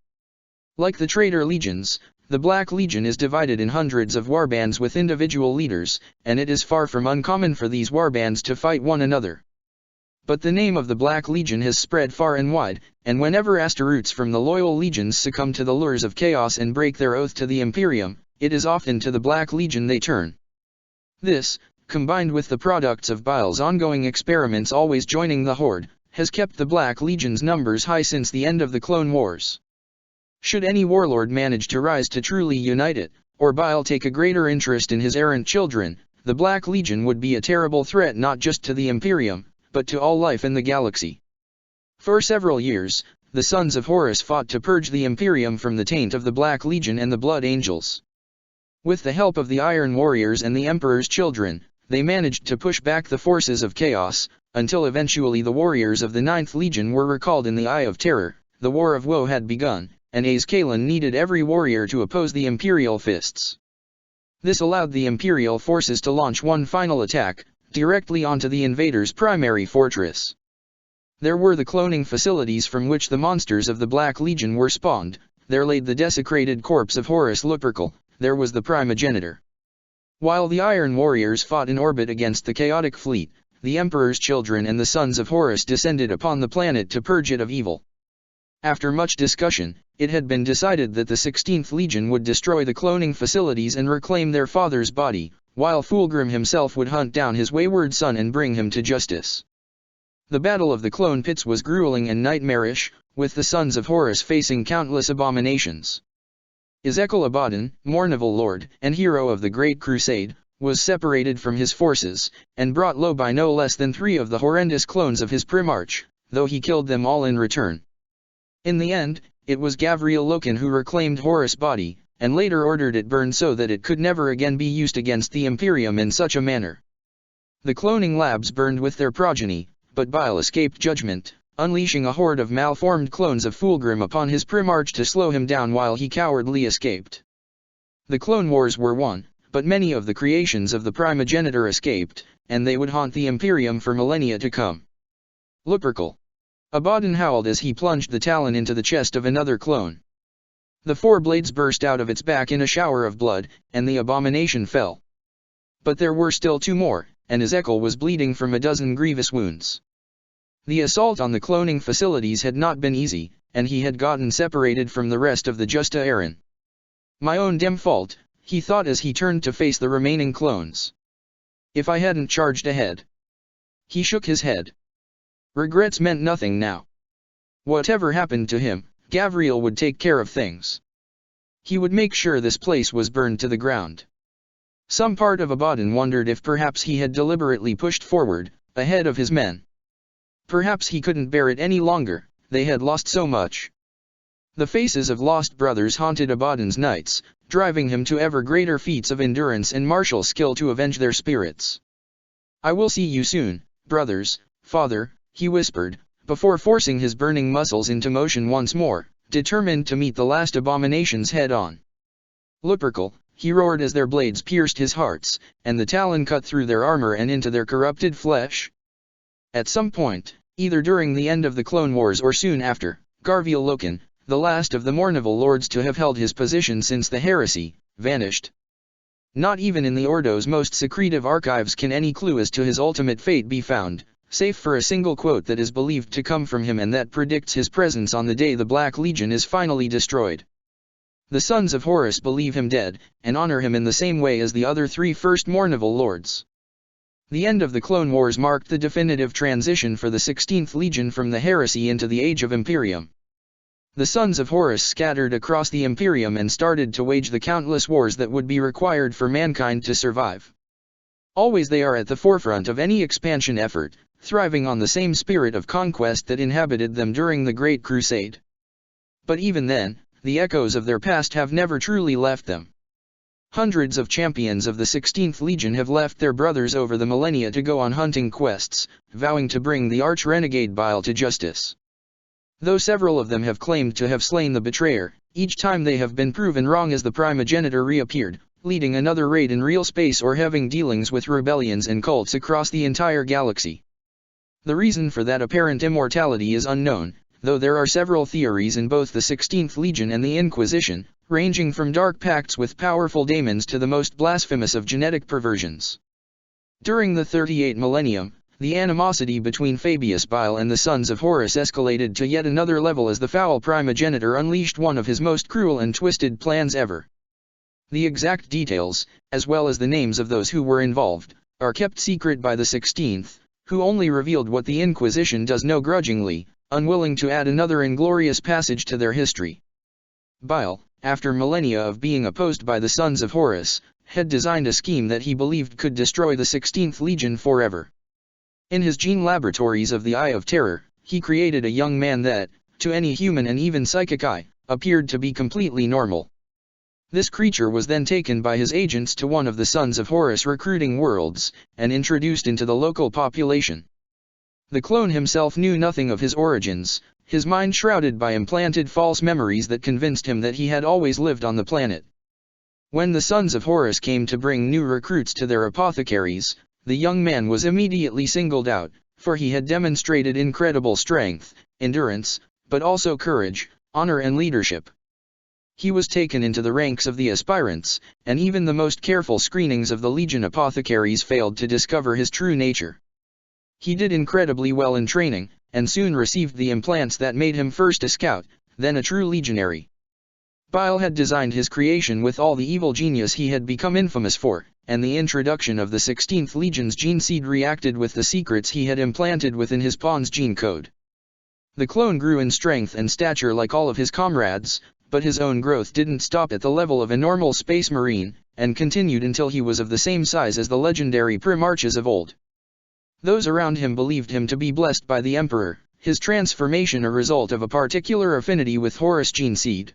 Like the traitor legions, the Black Legion is divided in hundreds of warbands with individual leaders, and it is far from uncommon for these warbands to fight one another. But the name of the Black Legion has spread far and wide, and whenever Astaroths from the loyal legions succumb to the lures of chaos and break their oath to the Imperium, it is often to the Black Legion they turn. This, combined with the products of Bile's ongoing experiments always joining the Horde, has kept the Black Legion's numbers high since the end of the Clone Wars. Should any warlord manage to rise to truly unite it, or Bile take a greater interest in his errant children, the Black Legion would be a terrible threat not just to the Imperium, but to all life in the galaxy. For several years, the Sons of Horus fought to purge the Imperium from the taint of the Black Legion and the Blood Angels. With the help of the Iron Warriors and the Emperor's children, they managed to push back the forces of chaos, until eventually the warriors of the 9th Legion were recalled in the Eye of Terror. The War of Woe had begun, and Azkaban needed every warrior to oppose the Imperial fists. This allowed the Imperial forces to launch one final attack, directly onto the invaders' primary fortress. There were the cloning facilities from which the monsters of the Black Legion were spawned. There laid the desecrated corpse of Horus Lupercal. There was the primogenitor. While the Iron Warriors fought in orbit against the chaotic fleet, the Emperor's children and the sons of Horus descended upon the planet to purge it of evil. After much discussion, it had been decided that the 16th Legion would destroy the cloning facilities and reclaim their father's body, while Fulgrim himself would hunt down his wayward son and bring him to justice. The Battle of the Clone Pits was grueling and nightmarish, with the sons of Horus facing countless abominations. Ezekiel Abaddon, Mournival Lord and hero of the Great Crusade, was separated from his forces, and brought low by no less than 3 of the horrendous clones of his Primarch, though he killed them all in return. In the end, it was Gavriel Loken who reclaimed Horus' body, and later ordered it burned so that it could never again be used against the Imperium in such a manner. The cloning labs burned with their progeny, but Bile escaped judgment, unleashing a horde of malformed clones of Fulgrim upon his Primarch to slow him down while he cowardly escaped. The Clone Wars were won, but many of the creations of the primogenitor escaped, and they would haunt the Imperium for millennia to come. Lupercal. Abaddon howled as he plunged the talon into the chest of another clone. The 4 blades burst out of its back in a shower of blood, and the abomination fell. But there were still 2 more, and Ezekiel was bleeding from a dozen grievous wounds. The assault on the cloning facilities had not been easy, and he had gotten separated from the rest of the Justa Aaron. My own damn fault, he thought as he turned to face the remaining clones. If I hadn't charged ahead. He shook his head. Regrets meant nothing now. Whatever happened to him, Gavriel would take care of things. He would make sure this place was burned to the ground. Some part of Abaddon wondered if perhaps he had deliberately pushed forward, ahead of his men. Perhaps he couldn't bear it any longer, they had lost so much. The faces of lost brothers haunted Abaddon's nights, driving him to ever greater feats of endurance and martial skill to avenge their spirits. I will see you soon, brothers, father, he whispered, before forcing his burning muscles into motion once more, determined to meet the last abominations head-on. Lupercal, he roared as their blades pierced his hearts, and the talon cut through their armor and into their corrupted flesh. At some point, either during the end of the Clone Wars or soon after, Gavriel Loken, the last of the Mournival Lords to have held his position since the heresy, vanished. Not even in the Ordo's most secretive archives can any clue as to his ultimate fate be found, save for a single quote that is believed to come from him and that predicts his presence on the day the Black Legion is finally destroyed. The sons of Horus believe him dead, and honor him in the same way as the other 3 first Mournival Lords. The end of the Clone Wars marked the definitive transition for the 16th Legion from the heresy into the Age of Imperium. The sons of Horus scattered across the Imperium and started to wage the countless wars that would be required for mankind to survive. Always they are at the forefront of any expansion effort, thriving on the same spirit of conquest that inhabited them during the Great Crusade. But even then, the echoes of their past have never truly left them. Hundreds of champions of the 16th Legion have left their brothers over the millennia to go on hunting quests, vowing to bring the arch-renegade Bile to justice. Though several of them have claimed to have slain the betrayer, each time they have been proven wrong as the primogenitor reappeared, leading another raid in real space or having dealings with rebellions and cults across the entire galaxy. The reason for that apparent immortality is unknown, though there are several theories in both the 16th Legion and the Inquisition, ranging from dark pacts with powerful daemons to the most blasphemous of genetic perversions. During the 38 millennium, the animosity between Fabius Bile and the sons of Horus escalated to yet another level as the foul primogenitor unleashed one of his most cruel and twisted plans ever. The exact details, as well as the names of those who were involved, are kept secret by the 16th, who only revealed what the Inquisition does know grudgingly, unwilling to add another inglorious passage to their history. Bile, after millennia of being opposed by the sons of Horus, had designed a scheme that he believed could destroy the 16th Legion forever. In his gene laboratories of the Eye of Terror, he created a young man that, to any human and even psychic eye, appeared to be completely normal. This creature was then taken by his agents to one of the Sons of Horus recruiting worlds, and introduced into the local population. The clone himself knew nothing of his origins, his mind shrouded by implanted false memories that convinced him that he had always lived on the planet. When the Sons of Horus came to bring new recruits to their apothecaries, the young man was immediately singled out, for he had demonstrated incredible strength, endurance, but also courage, honor and leadership. He was taken into the ranks of the aspirants, and even the most careful screenings of the Legion apothecaries failed to discover his true nature. He did incredibly well in training, and soon received the implants that made him first a scout, then a true legionary. Bile had designed his creation with all the evil genius he had become infamous for, and the introduction of the 16th Legion's gene seed reacted with the secrets he had implanted within his pawn's gene code. The clone grew in strength and stature like all of his comrades, but his own growth didn't stop at the level of a normal space marine, and continued until he was of the same size as the legendary Primarchs of old. Those around him believed him to be blessed by the Emperor, his transformation a result of a particular affinity with Horus gene seed.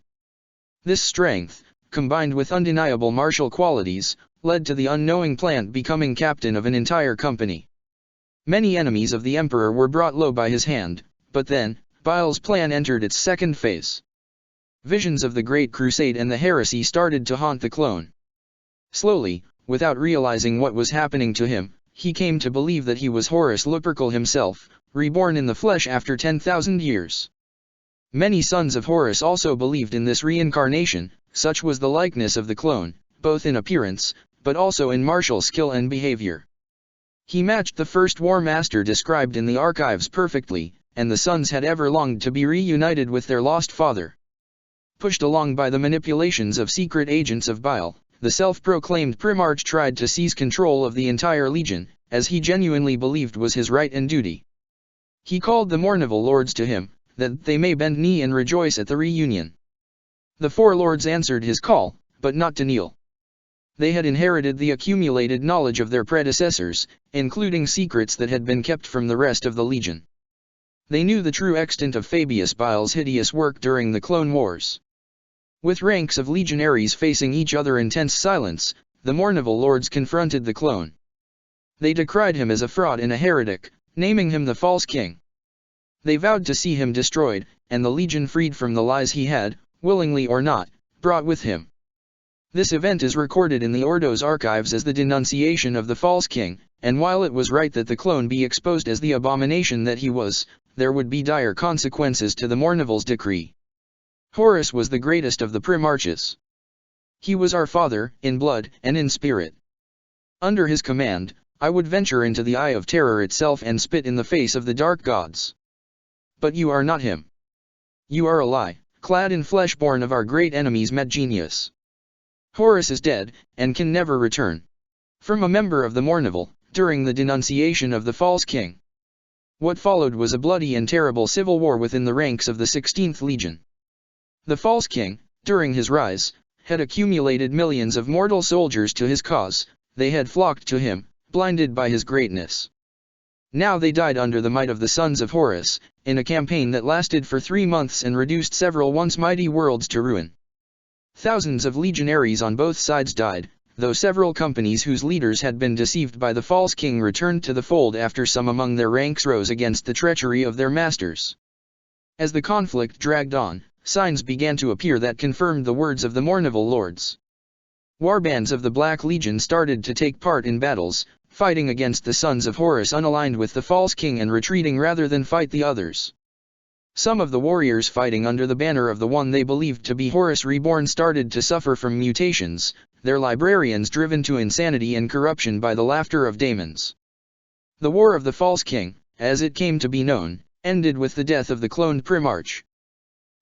This strength, combined with undeniable martial qualities, led to the unknowing plant becoming captain of an entire company. Many enemies of the Emperor were brought low by his hand, but then, Bile's plan entered its second phase. Visions of the Great Crusade and the heresy started to haunt the clone. Slowly, without realizing what was happening to him, he came to believe that he was Horus Lupercal himself, reborn in the flesh after 10,000 years. Many Sons of Horus also believed in this reincarnation, such was the likeness of the clone, both in appearance, but also in martial skill and behavior. He matched the first War Master described in the archives perfectly, and the sons had ever longed to be reunited with their lost father. Pushed along by the manipulations of secret agents of Bile, the self-proclaimed Primarch tried to seize control of the entire Legion, as he genuinely believed was his right and duty. He called the Mournival Lords to him, that they may bend knee and rejoice at the reunion. The four lords answered his call, but not to kneel. They had inherited the accumulated knowledge of their predecessors, including secrets that had been kept from the rest of the Legion. They knew the true extent of Fabius Bile's hideous work during the Clone Wars. With ranks of legionaries facing each other in tense silence, the Mournival Lords confronted the clone. They decried him as a fraud and a heretic, naming him the false king. They vowed to see him destroyed, and the Legion freed from the lies he had, willingly or not, brought with him. This event is recorded in the Ordo's archives as the denunciation of the false king, and while it was right that the clone be exposed as the abomination that he was, there would be dire consequences to the Mournival's decree. Horus was the greatest of the Primarchs. He was our father, in blood and in spirit. Under his command, I would venture into the Eye of Terror itself and spit in the face of the dark gods. But you are not him. You are a lie, clad in flesh born of our great enemy's Medgenius. Horus is dead, and can never return. From a member of the Mournival, during the denunciation of the false king. What followed was a bloody and terrible civil war within the ranks of the 16th Legion. The false king, during his rise, had accumulated millions of mortal soldiers to his cause. They had flocked to him, blinded by his greatness. Now they died under the might of the Sons of Horus, in a campaign that lasted for 3 months and reduced several once mighty worlds to ruin. Thousands of legionaries on both sides died, though several companies whose leaders had been deceived by the false king returned to the fold after some among their ranks rose against the treachery of their masters. As the conflict dragged on, signs began to appear that confirmed the words of the Mournival Lords. Warbands of the Black Legion started to take part in battles, fighting against the Sons of Horus unaligned with the false king and retreating rather than fight the others. Some of the warriors fighting under the banner of the one they believed to be Horus Reborn started to suffer from mutations, their librarians driven to insanity and corruption by the laughter of daemons. The War of the False King, as it came to be known, ended with the death of the cloned Primarch.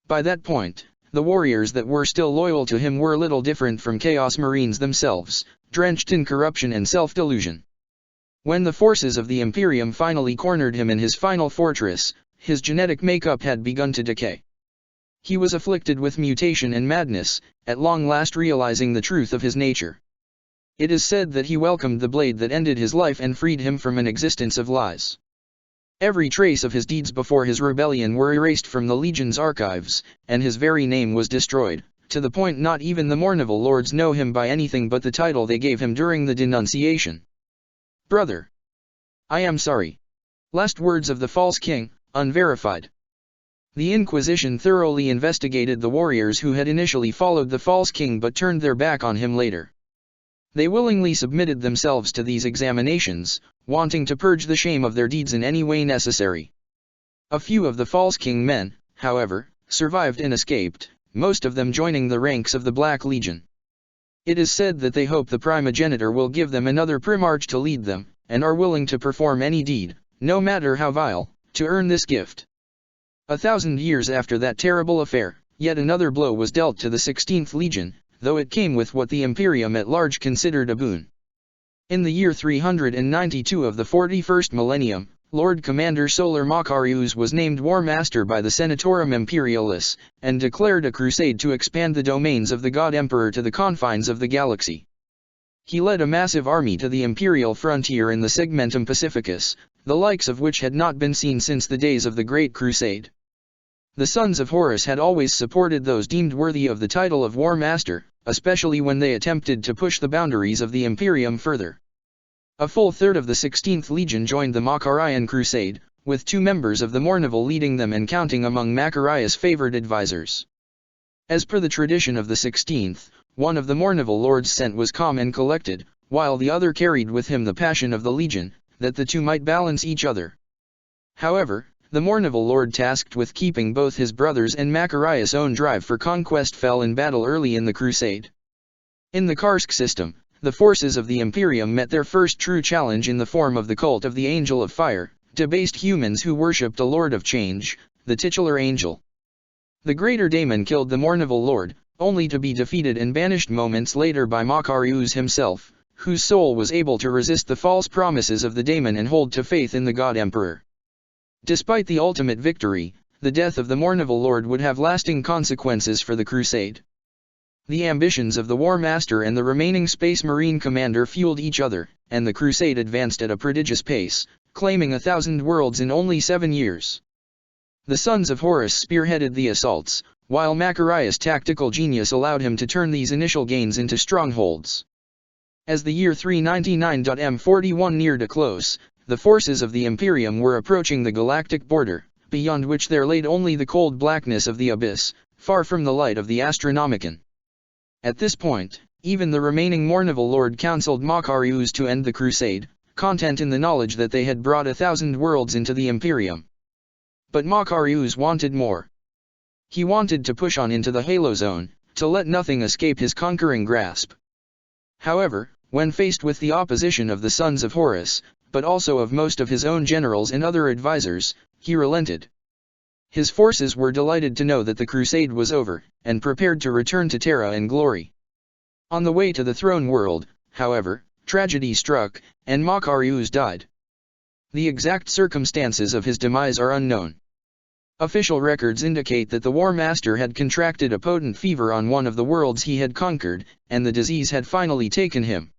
By that point, the warriors that were still loyal to him were little different from Chaos Marines themselves, drenched in corruption and self-delusion. When the forces of the Imperium finally cornered him in his final fortress, his genetic makeup had begun to decay. He was afflicted with mutation and madness, at long last realizing the truth of his nature. It is said that he welcomed the blade that ended his life and freed him from an existence of lies. Every trace of his deeds before his rebellion were erased from the Legion's archives, and his very name was destroyed, to the point not even the Mournival lords know him by anything but the title they gave him during the denunciation. Brother. I am sorry. Last words of the false king, unverified. The Inquisition thoroughly investigated the warriors who had initially followed the false king but turned their back on him later. They willingly submitted themselves to these examinations, wanting to purge the shame of their deeds in any way necessary. A few of the false king men, however, survived and escaped, most of them joining the ranks of the Black Legion. It is said that they hope the primogenitor will give them another primarch to lead them, and are willing to perform any deed, no matter how vile, to earn this gift. 1,000 years after that terrible affair, yet another blow was dealt to the 16th Legion, though it came with what the Imperium at large considered a boon. In the year 392 of the 41st millennium, Lord Commander Solar Macarius was named War Master by the Senatorum Imperialis, and declared a crusade to expand the domains of the God Emperor to the confines of the galaxy. He led a massive army to the imperial frontier in the Segmentum Pacificus, the likes of which had not been seen since the days of the Great Crusade. The Sons of Horus had always supported those deemed worthy of the title of War Master, especially when they attempted to push the boundaries of the Imperium further. A full third of the 16th Legion joined the Macarian Crusade, with 2 members of the Mournival leading them and counting among Macarius' favored advisors. As per the tradition of the 16th, one of the Mournival lords sent was calm and collected, while the other carried with him the passion of the Legion, that the two might balance each other. However, the Mournival lord tasked with keeping both his brothers and Macarius' own drive for conquest fell in battle early in the crusade. In the Karsk system, the forces of the Imperium met their first true challenge in the form of the cult of the Angel of Fire, debased humans who worshipped a Lord of Change, the titular angel. The Greater Daemon killed the Mournival lord, only to be defeated and banished moments later by Macarius himself, whose soul was able to resist the false promises of the Daemon and hold to faith in the God Emperor. Despite the ultimate victory, the death of the Mournival lord would have lasting consequences for the crusade. The ambitions of the War Master and the remaining Space Marine commander fueled each other, and the crusade advanced at a prodigious pace, claiming 1,000 worlds in only 7 years. The Sons of Horus spearheaded the assaults, while Macarius' tactical genius allowed him to turn these initial gains into strongholds. As the year 399.M41 neared a close, the forces of the Imperium were approaching the galactic border, beyond which there laid only the cold blackness of the abyss, far from the light of the Astronomicon. At this point, even the remaining Mournival lord counseled Macarius to end the crusade, content in the knowledge that they had brought 1,000 worlds into the Imperium. But Macarius wanted more. He wanted to push on into the Halo Zone, to let nothing escape his conquering grasp. However, when faced with the opposition of the Sons of Horus, but also of most of his own generals and other advisors, he relented. His forces were delighted to know that the crusade was over, and prepared to return to Terra in glory. On the way to the throne world, however, tragedy struck, and Macarius died. The exact circumstances of his demise are unknown. Official records indicate that the War Master had contracted a potent fever on one of the worlds he had conquered, and the disease had finally taken him.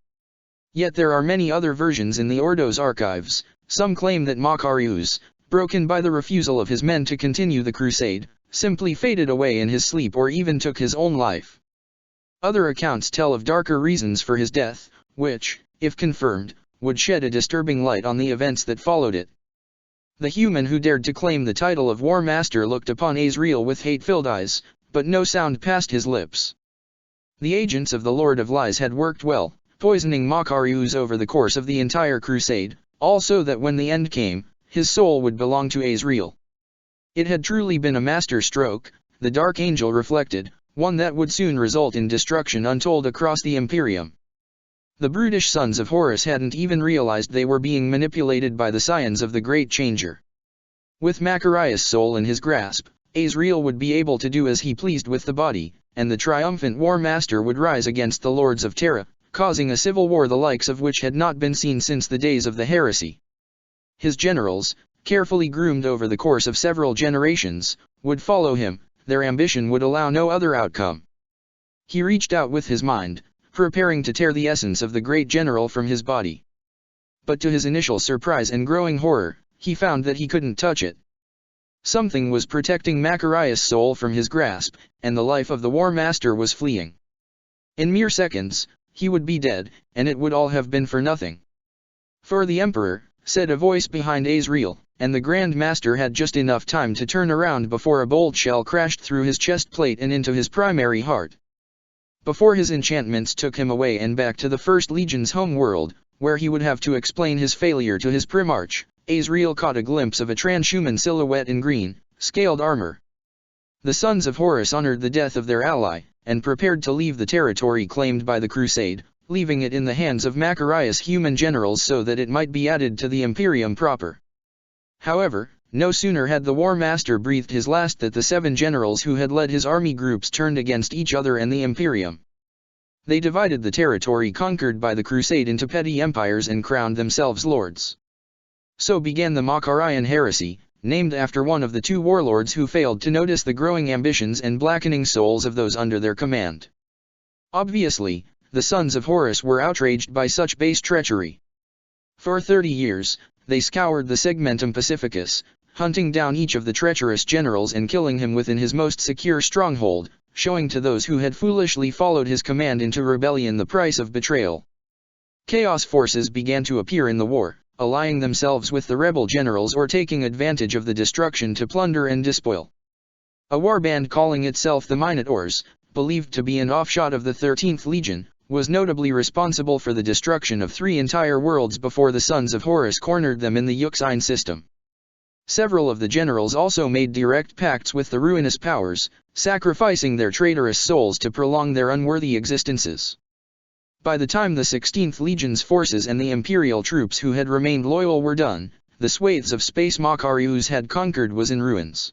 Yet there are many other versions in the Ordo's archives. Some claim that Macarius, broken by the refusal of his men to continue the crusade, simply faded away in his sleep or even took his own life. Other accounts tell of darker reasons for his death, which, if confirmed, would shed a disturbing light on the events that followed it. The human who dared to claim the title of War Master looked upon Azrael with hate-filled eyes, but no sound passed his lips. The agents of the Lord of Lies had worked well, poisoning Macarius over the course of the entire crusade, also that when the end came, his soul would belong to Azrael. It had truly been a master stroke, the Dark Angel reflected, one that would soon result in destruction untold across the Imperium. The brutish Sons of Horus hadn't even realized they were being manipulated by the scions of the Great Changer. With Macarius' soul in his grasp, Azrael would be able to do as he pleased with the body, and the triumphant War Master would rise against the Lords of Terra, causing a civil war the likes of which had not been seen since the days of the heresy. His generals, carefully groomed over the course of several generations, would follow him. Their ambition would allow no other outcome. He reached out with his mind, preparing to tear the essence of the great general from his body. But to his initial surprise and growing horror, he found that he couldn't touch it. Something was protecting Macarius' soul from his grasp, and the life of the War Master was fleeing. In mere seconds, he would be dead, and it would all have been for nothing. "For the Emperor," said a voice behind Azrael, and the Grand Master had just enough time to turn around before a bolt shell crashed through his chest plate and into his primary heart. Before his enchantments took him away and back to the First Legion's home world, where he would have to explain his failure to his Primarch, Azrael caught a glimpse of a transhuman silhouette in green, scaled armor. The Sons of Horus honored the death of their ally, and prepared to leave the territory claimed by the Crusade, leaving it in the hands of Macarius' human generals so that it might be added to the Imperium proper. However, no sooner had the War Master breathed his last than the 7 generals who had led his army groups turned against each other and the Imperium. They divided the territory conquered by the Crusade into petty empires and crowned themselves lords. So began the Roboutian Heresy, named after one of the 2 warlords who failed to notice the growing ambitions and blackening souls of those under their command. Obviously, the Sons of Horus were outraged by such base treachery. For 30 years, they scoured the Segmentum Pacificus, hunting down each of the treacherous generals and killing him within his most secure stronghold, showing to those who had foolishly followed his command into rebellion the price of betrayal. Chaos forces began to appear in the war, allying themselves with the rebel generals or taking advantage of the destruction to plunder and despoil. A warband calling itself the Minotaurs, believed to be an offshoot of the 13th Legion, was notably responsible for the destruction of 3 entire worlds before the Sons of Horus cornered them in the Euxine system. Several of the generals also made direct pacts with the ruinous powers, sacrificing their traitorous souls to prolong their unworthy existences. By the time the 16th Legion's forces and the Imperial troops who had remained loyal were done, the swathes of space Macarius had conquered was in ruins.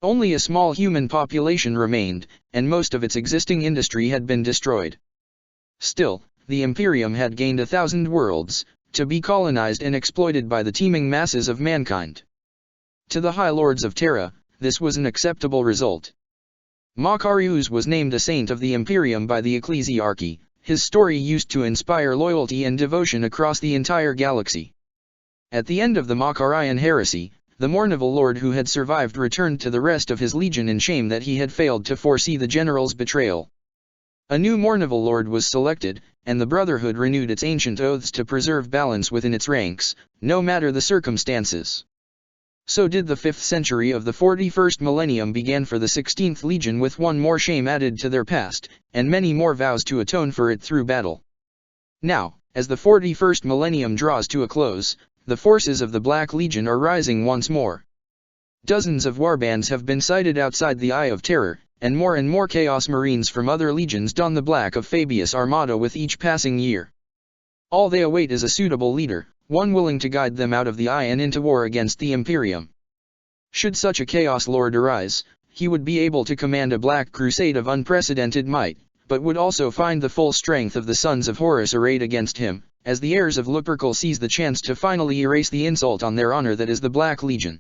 Only a small human population remained, and most of its existing industry had been destroyed. Still, the Imperium had gained 1,000 worlds, to be colonized and exploited by the teeming masses of mankind. To the High Lords of Terra, this was an acceptable result. Macarius was named a saint of the Imperium by the Ecclesiarchy. His story used to inspire loyalty and devotion across the entire galaxy. At the end of the Roboutian Heresy, the Mournival Lord who had survived returned to the rest of his legion in shame that he had failed to foresee the general's betrayal. A new Mournival Lord was selected, and the Brotherhood renewed its ancient oaths to preserve balance within its ranks, no matter the circumstances. So did the 5th century of the 41st millennium began for the 16th Legion with one more shame added to their past, and many more vows to atone for it through battle. Now, as the 41st millennium draws to a close, the forces of the Black Legion are rising once more. Dozens of warbands have been sighted outside the Eye of Terror, and more Chaos Marines from other legions don the black of Fabius Armada with each passing year. All they await is a suitable leader, one willing to guide them out of the Eye and into war against the Imperium. Should such a Chaos Lord arise, he would be able to command a Black Crusade of unprecedented might, but would also find the full strength of the Sons of Horus arrayed against him, as the heirs of Lupercal seize the chance to finally erase the insult on their honor that is the Black Legion.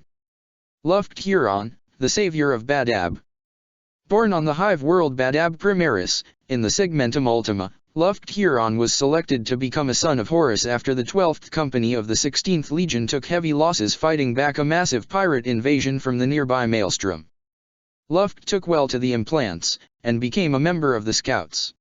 Luft Huron, the savior of Badab. Born on the hive world Badab Primaris, in the Segmentum Ultima, Luft Huron was selected to become a son of Horus after the 12th Company of the 16th Legion took heavy losses fighting back a massive pirate invasion from the nearby Maelstrom. Luft took well to the implants, and became a member of the Scouts.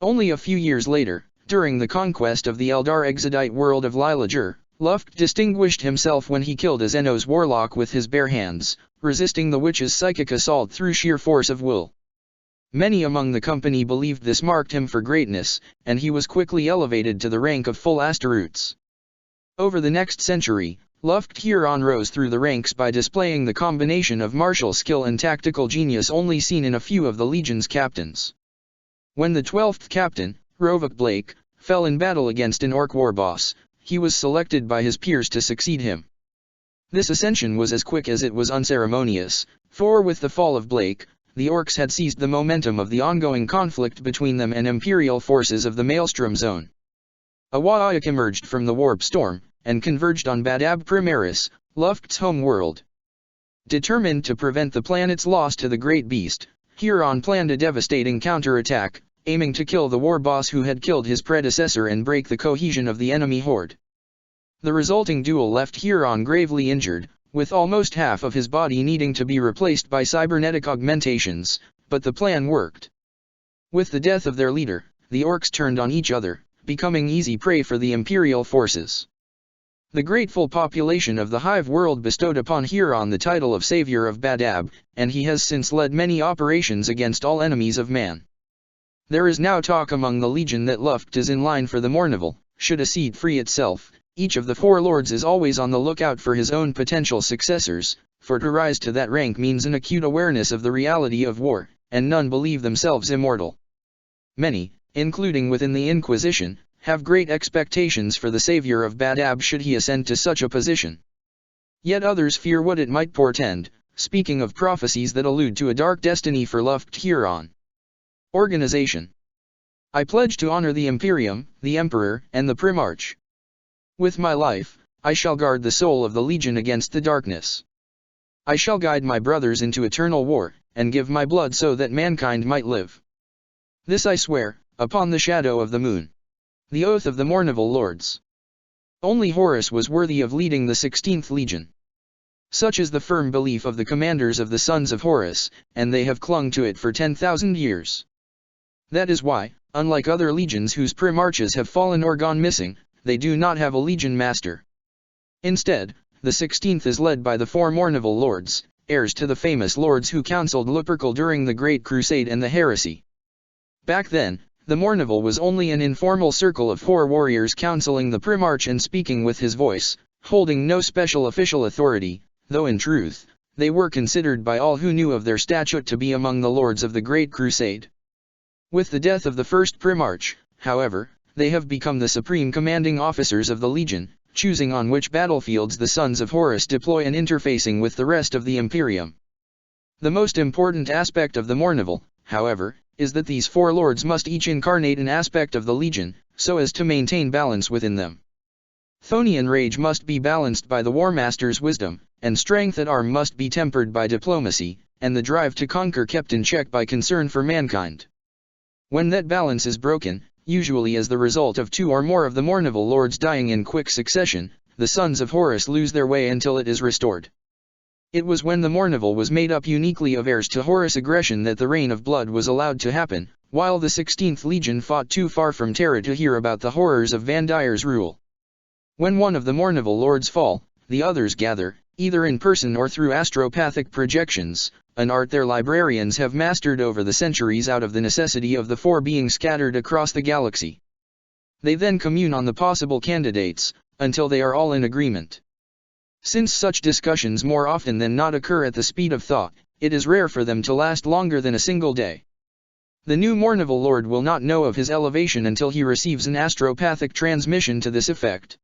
Only a few years later, during the conquest of the Eldar Exodite world of Lilager, Luft distinguished himself when he killed a Xenos warlock with his bare hands, resisting the witch's psychic assault through sheer force of will. Many among the company believed this marked him for greatness, and he was quickly elevated to the rank of full Asteroutes. Over the next century, Luft Huron rose through the ranks by displaying the combination of martial skill and tactical genius only seen in a few of the Legion's captains. When the 12th captain, Rovak Blake, fell in battle against an Orc war boss, he was selected by his peers to succeed him. This ascension was as quick as it was unceremonious, for with the fall of Blake, the Orcs had seized the momentum of the ongoing conflict between them and Imperial forces of the Maelstrom Zone. A Wa'ak emerged from the warp storm, and converged on Badab Primaris, Luft's home world. Determined to prevent the planet's loss to the Great Beast, Huron planned a devastating counterattack, aiming to kill the war boss who had killed his predecessor and break the cohesion of the enemy horde. The resulting duel left Huron gravely injured, with almost half of his body needing to be replaced by cybernetic augmentations, but the plan worked. With the death of their leader, the orcs turned on each other, becoming easy prey for the Imperial forces. The grateful population of the Hive world bestowed upon Huron the title of Savior of Badab, and he has since led many operations against all enemies of man. There is now talk among the Legion that Luft is in line for the Mournival. Should a seed free itself, each of the four lords is always on the lookout for his own potential successors, for to rise to that rank means an acute awareness of the reality of war, and none believe themselves immortal. Many, including within the Inquisition, have great expectations for the Savior of Badab should he ascend to such a position. Yet others fear what it might portend, speaking of prophecies that allude to a dark destiny for Luft Huron. Organization. I pledge to honor the Imperium, the Emperor, and the Primarch. With my life, I shall guard the soul of the Legion against the darkness. I shall guide my brothers into eternal war, and give my blood so that mankind might live. This I swear, upon the shadow of the moon. The oath of the Mournival Lords. Only Horus was worthy of leading the 16th Legion. Such is the firm belief of the commanders of the Sons of Horus, and they have clung to it for 10,000 years. That is why, unlike other legions whose primarches have fallen or gone missing, they do not have a legion master. Instead, the 16th is led by the four Mournival Lords, heirs to the famous lords who counseled Lupercal during the Great Crusade and the Heresy. Back then, the Mournival was only an informal circle of four warriors counseling the Primarch and speaking with his voice, holding no special official authority, though in truth, they were considered by all who knew of their statute to be among the lords of the Great Crusade. With the death of the first Primarch, however, they have become the supreme commanding officers of the Legion, choosing on which battlefields the Sons of Horus deploy and interfacing with the rest of the Imperium. The most important aspect of the Mournival, however, is that these four lords must each incarnate an aspect of the Legion, so as to maintain balance within them. Thonian rage must be balanced by the War Master's wisdom, and strength at arm must be tempered by diplomacy, and the drive to conquer kept in check by concern for mankind. When that balance is broken, usually as the result of two or more of the Mournival Lords dying in quick succession, the Sons of Horus lose their way until it is restored. It was when the Mournival was made up uniquely of heirs to Horus aggression that the Reign of Blood was allowed to happen, while the 16th Legion fought too far from Terra to hear about the horrors of Van Dyer's rule. When one of the Mournival Lords fall, the others gather, either in person or through astropathic projections, an art their librarians have mastered over the centuries out of the necessity of the four being scattered across the galaxy. They then commune on the possible candidates, until they are all in agreement. Since such discussions more often than not occur at the speed of thought, it is rare for them to last longer than a single day. The new Mournival Lord will not know of his elevation until he receives an astropathic transmission to this effect.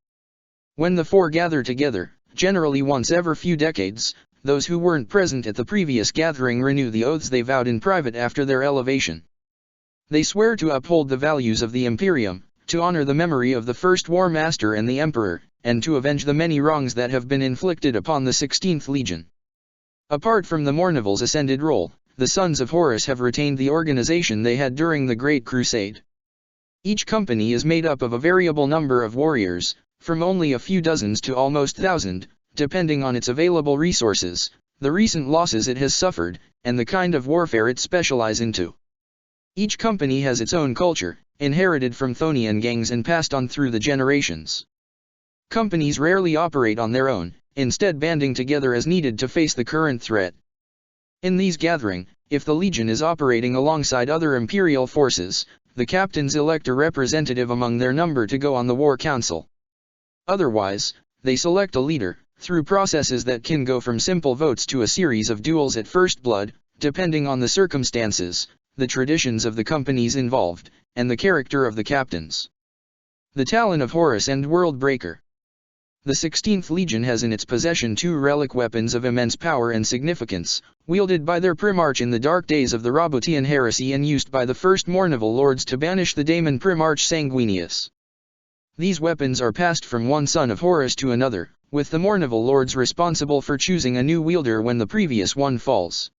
When the four gather together, generally once every few decades, those who weren't present at the previous gathering renew the oaths they vowed in private after their elevation. They swear to uphold the values of the Imperium, to honor the memory of the first War Master and the Emperor, and to avenge the many wrongs that have been inflicted upon the 16th Legion. Apart from the Mournival's ascended role, the Sons of Horus have retained the organization they had during the Great Crusade. Each company is made up of a variable number of warriors, from only a few dozens to almost 1,000, depending on its available resources, the recent losses it has suffered, and the kind of warfare it specializes into. Each company has its own culture, inherited from Thonian gangs and passed on through the generations. Companies rarely operate on their own, instead banding together as needed to face the current threat. In these gatherings, if the Legion is operating alongside other Imperial forces, the captains elect a representative among their number to go on the War Council. Otherwise, they select a leader, through processes that can go from simple votes to a series of duels at first blood, depending on the circumstances, the traditions of the companies involved, and the character of the captains. The Talon of Horus and World Breaker. The 16th Legion has in its possession two relic weapons of immense power and significance, wielded by their Primarch in the dark days of the Roboutian Heresy and used by the first Mournival Lords to banish the Daemon Primarch Sanguinius. These weapons are passed from one son of Horus to another, with the Mournival Lords responsible for choosing a new wielder when the previous one falls.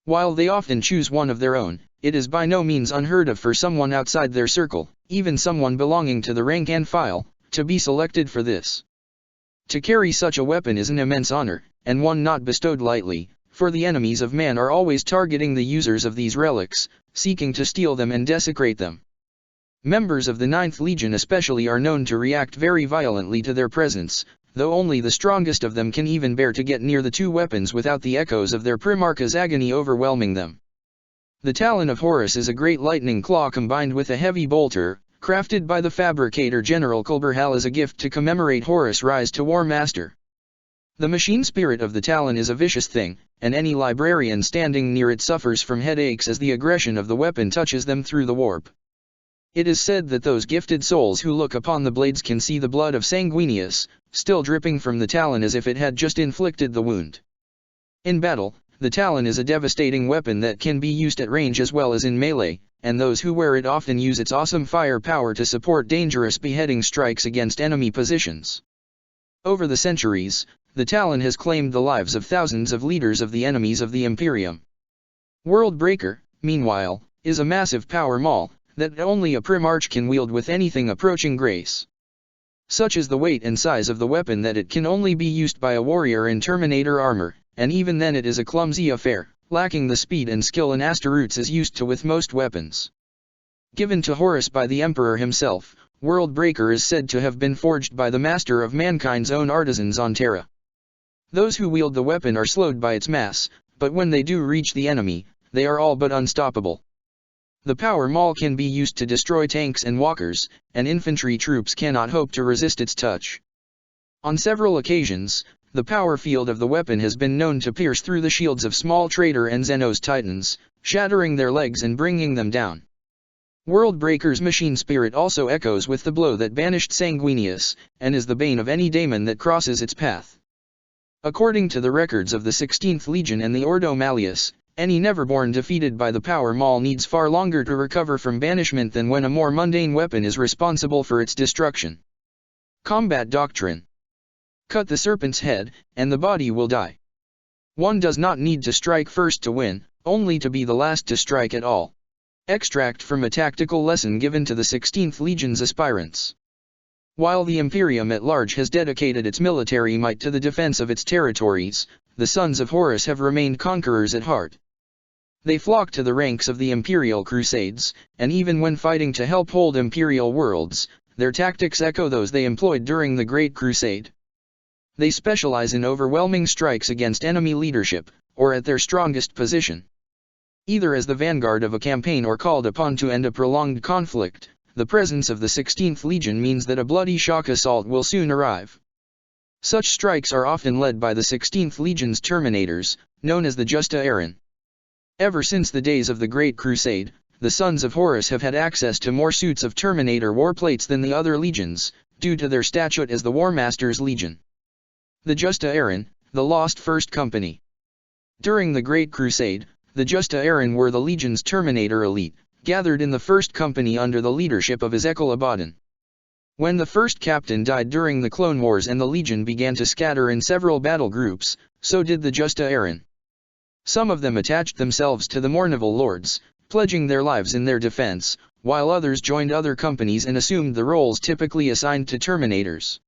While they often choose one of their own, it is by no means unheard of for someone outside their circle, even someone belonging to the rank and file, to be selected for this. To carry such a weapon is an immense honor, and one not bestowed lightly, for the enemies of man are always targeting the users of these relics, seeking to steal them and desecrate them. Members of the 9th Legion especially are known to react very violently to their presence, though only the strongest of them can even bear to get near the two weapons without the echoes of their Primarch's agony overwhelming them. The Talon of Horus is a great lightning claw combined with a heavy bolter, crafted by the fabricator General Kulberhal as a gift to commemorate Horus' rise to War Master. The machine spirit of the Talon is a vicious thing, and any librarian standing near it suffers from headaches as the aggression of the weapon touches them through the warp. It is said that those gifted souls who look upon the blades can see the blood of Sanguinius, still dripping from the Talon as if it had just inflicted the wound. In battle, the Talon is a devastating weapon that can be used at range as well as in melee, and those who wear it often use its awesome firepower to support dangerous beheading strikes against enemy positions. Over the centuries, the Talon has claimed the lives of thousands of leaders of the enemies of the Imperium. Worldbreaker, meanwhile, is a massive power maul that only a Primarch can wield with anything approaching grace. Such is the weight and size of the weapon that it can only be used by a warrior in Terminator armor, and even then it is a clumsy affair, lacking the speed and skill an Astaroth's is used to with most weapons. Given to Horus by the Emperor himself, Worldbreaker is said to have been forged by the master of mankind's own artisans on Terra. Those who wield the weapon are slowed by its mass, but when they do reach the enemy, they are all but unstoppable. The power maul can be used to destroy tanks and walkers, and infantry troops cannot hope to resist its touch. On several occasions, the power field of the weapon has been known to pierce through the shields of small Trader and Xenos Titans, shattering their legs and bringing them down. Worldbreaker's machine spirit also echoes with the blow that banished Sanguinius, and is the bane of any daemon that crosses its path. According to the records of the 16th Legion and the Ordo Malleus, any Neverborn defeated by the power maul needs far longer to recover from banishment than when a more mundane weapon is responsible for its destruction. Combat Doctrine. Cut the serpent's head, and the body will die. One does not need to strike first to win, only to be the last to strike at all. Extract from a tactical lesson given to the 16th Legion's aspirants. While the Imperium at large has dedicated its military might to the defense of its territories, the sons of Horus have remained conquerors at heart. They flock to the ranks of the Imperial Crusades, and even when fighting to help hold Imperial worlds, their tactics echo those they employed during the Great Crusade. They specialize in overwhelming strikes against enemy leadership, or at their strongest position. Either as the vanguard of a campaign or called upon to end a prolonged conflict, the presence of the 16th Legion means that a bloody shock assault will soon arrive. Such strikes are often led by the 16th Legion's Terminators, known as the Justa Aaron. Ever since the days of the Great Crusade, the Sons of Horus have had access to more suits of Terminator warplates than the other legions, due to their statute as the War Master's Legion. The Justa Aaron, the Lost First Company. During the Great Crusade, the Justa Aaron were the Legion's Terminator elite, gathered in the First Company under the leadership of Ezekiel Abaddon. When the first captain died during the Clone Wars and the Legion began to scatter in several battle groups, so did the Justa Aaron. Some of them attached themselves to the Mournival Lords, pledging their lives in their defense, while others joined other companies and assumed the roles typically assigned to Terminators.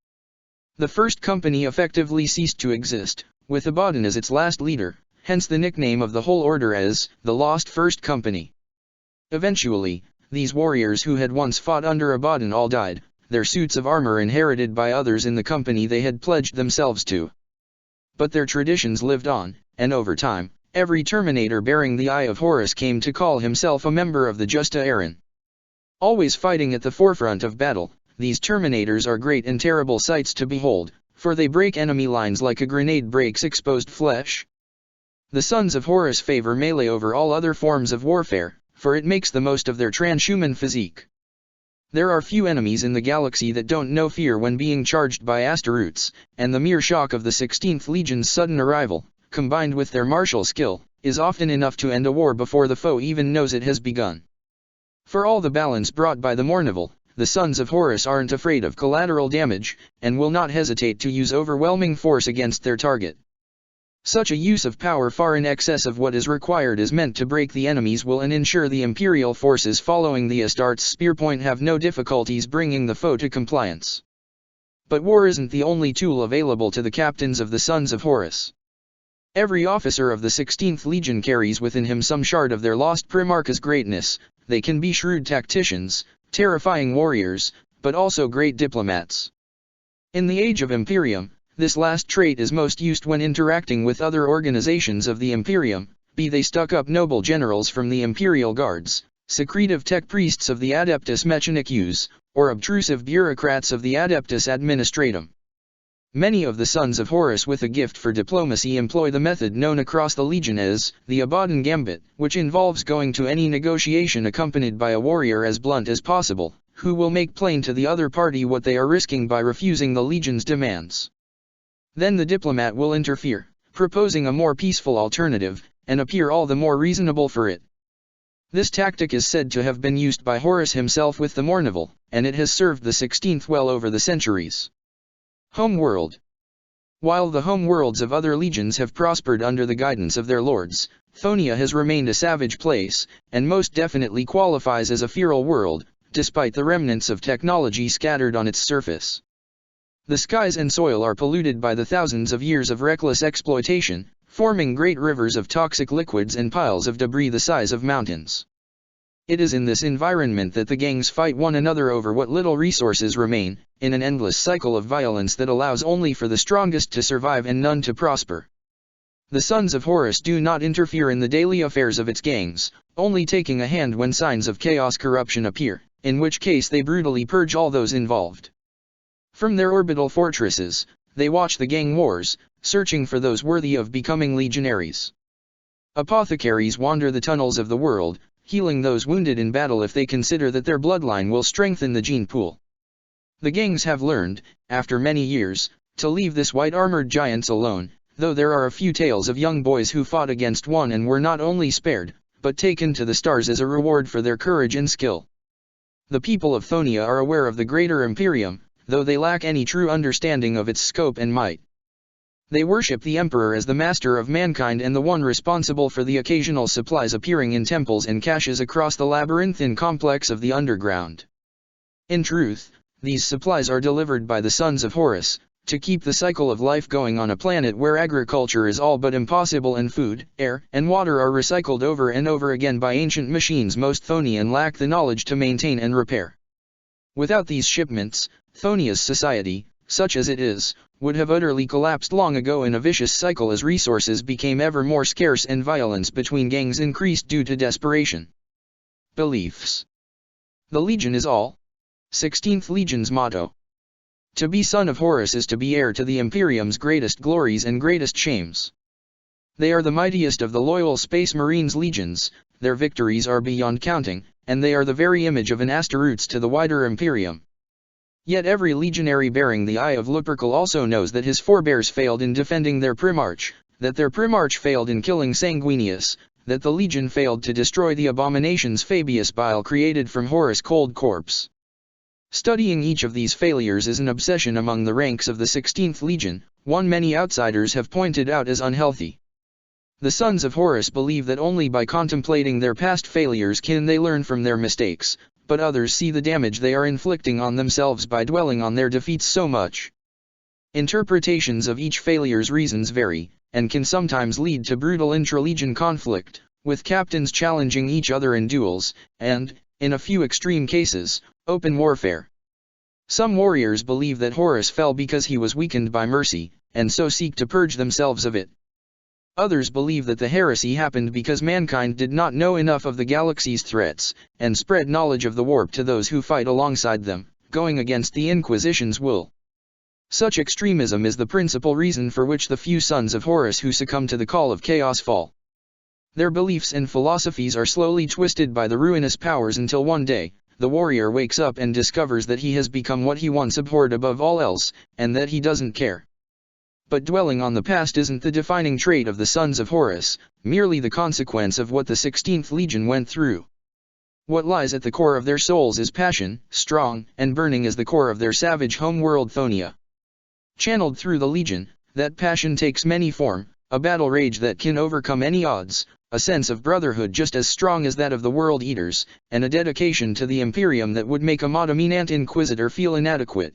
The First Company effectively ceased to exist, with Abaddon as its last leader, hence the nickname of the whole order as the Lost First Company. Eventually, these warriors who had once fought under Abaddon all died, their suits of armor inherited by others in the company they had pledged themselves to. But their traditions lived on, and over time, every Terminator bearing the Eye of Horus came to call himself a member of the Justa Aaron. Always fighting at the forefront of battle, these Terminators are great and terrible sights to behold, for they break enemy lines like a grenade breaks exposed flesh. The Sons of Horus favor melee over all other forms of warfare, for it makes the most of their transhuman physique. There are few enemies in the galaxy that don't know fear when being charged by Astaroths, and the mere shock of the 16th Legion's sudden arrival, combined with their martial skill, is often enough to end a war before the foe even knows it has begun. For all the balance brought by the Mournival, the Sons of Horus aren't afraid of collateral damage, and will not hesitate to use overwhelming force against their target. Such a use of power far in excess of what is required is meant to break the enemy's will and ensure the Imperial forces following the Astartes' spearpoint have no difficulties bringing the foe to compliance. But war isn't the only tool available to the captains of the Sons of Horus. Every officer of the 16th Legion carries within him some shard of their lost Primarch's greatness. They can be shrewd tacticians, terrifying warriors, but also great diplomats. In the Age of Imperium, this last trait is most used when interacting with other organizations of the Imperium, be they stuck-up noble generals from the Imperial Guards, secretive tech priests of the Adeptus Mechanicus, or obtrusive bureaucrats of the Adeptus Administratum. Many of the Sons of Horus with a gift for diplomacy employ the method known across the Legion as the Abaddon Gambit, which involves going to any negotiation accompanied by a warrior as blunt as possible, who will make plain to the other party what they are risking by refusing the Legion's demands. Then the diplomat will interfere, proposing a more peaceful alternative, and appear all the more reasonable for it. This tactic is said to have been used by Horus himself with the Mournival, and it has served the 16th well over the centuries. Homeworld. While the homeworlds of other legions have prospered under the guidance of their lords, Thonia has remained a savage place, and most definitely qualifies as a feral world, despite the remnants of technology scattered on its surface. The skies and soil are polluted by the thousands of years of reckless exploitation, forming great rivers of toxic liquids and piles of debris the size of mountains. It is in this environment that the gangs fight one another over what little resources remain, in an endless cycle of violence that allows only for the strongest to survive and none to prosper. The Sons of Horus do not interfere in the daily affairs of its gangs, only taking a hand when signs of chaos corruption appear, in which case they brutally purge all those involved. From their orbital fortresses, they watch the gang wars, searching for those worthy of becoming legionaries. Apothecaries wander the tunnels of the world, healing those wounded in battle if they consider that their bloodline will strengthen the gene pool. The gangs have learned, after many years, to leave this white-armored giants alone, though there are a few tales of young boys who fought against one and were not only spared, but taken to the stars as a reward for their courage and skill. The people of Thonia are aware of the greater Imperium, though they lack any true understanding of its scope and might. They worship the Emperor as the master of mankind and the one responsible for the occasional supplies appearing in temples and caches across the labyrinthine complex of the underground. In truth, these supplies are delivered by the Sons of Horus, to keep the cycle of life going on a planet where agriculture is all but impossible and food, air, and water are recycled over and over again by ancient machines most Thonian lack the knowledge to maintain and repair. Without these shipments, Thonia's society, such as it is, would have utterly collapsed long ago in a vicious cycle as resources became ever more scarce and violence between gangs increased due to desperation. Beliefs. The Legion is all. 16th Legion's motto. To be son of Horus is to be heir to the Imperium's greatest glories and greatest shames. They are the mightiest of the loyal Space Marines legions, their victories are beyond counting, and they are the very image of an Asteroutes to the wider Imperium. Yet every legionary bearing the Eye of Lupercal also knows that his forebears failed in defending their Primarch, that their Primarch failed in killing Sanguinius, that the Legion failed to destroy the abominations Fabius Bile created from Horus' cold corpse. Studying each of these failures is an obsession among the ranks of the 16th Legion, one many outsiders have pointed out as unhealthy. The Sons of Horus believe that only by contemplating their past failures can they learn from their mistakes, but others see the damage they are inflicting on themselves by dwelling on their defeats so much. Interpretations of each failure's reasons vary, and can sometimes lead to brutal intra-legion conflict, with captains challenging each other in duels, and, in a few extreme cases, open warfare. Some warriors believe that Horus fell because he was weakened by mercy, and so seek to purge themselves of it. Others believe that the heresy happened because mankind did not know enough of the galaxy's threats, and spread knowledge of the warp to those who fight alongside them, going against the Inquisition's will. Such extremism is the principal reason for which the few Sons of Horus who succumb to the call of chaos fall. Their beliefs and philosophies are slowly twisted by the ruinous powers until one day, the warrior wakes up and discovers that he has become what he once abhorred above all else, and that he doesn't care. But dwelling on the past isn't the defining trait of the Sons of Horus, merely the consequence of what the 16th Legion went through. What lies at the core of their souls is passion, strong and burning as the core of their savage homeworld Thonia. Channeled through the Legion, that passion takes many form, a battle rage that can overcome any odds, a sense of brotherhood just as strong as that of the World Eaters, and a dedication to the Imperium that would make a Modominant Inquisitor feel inadequate.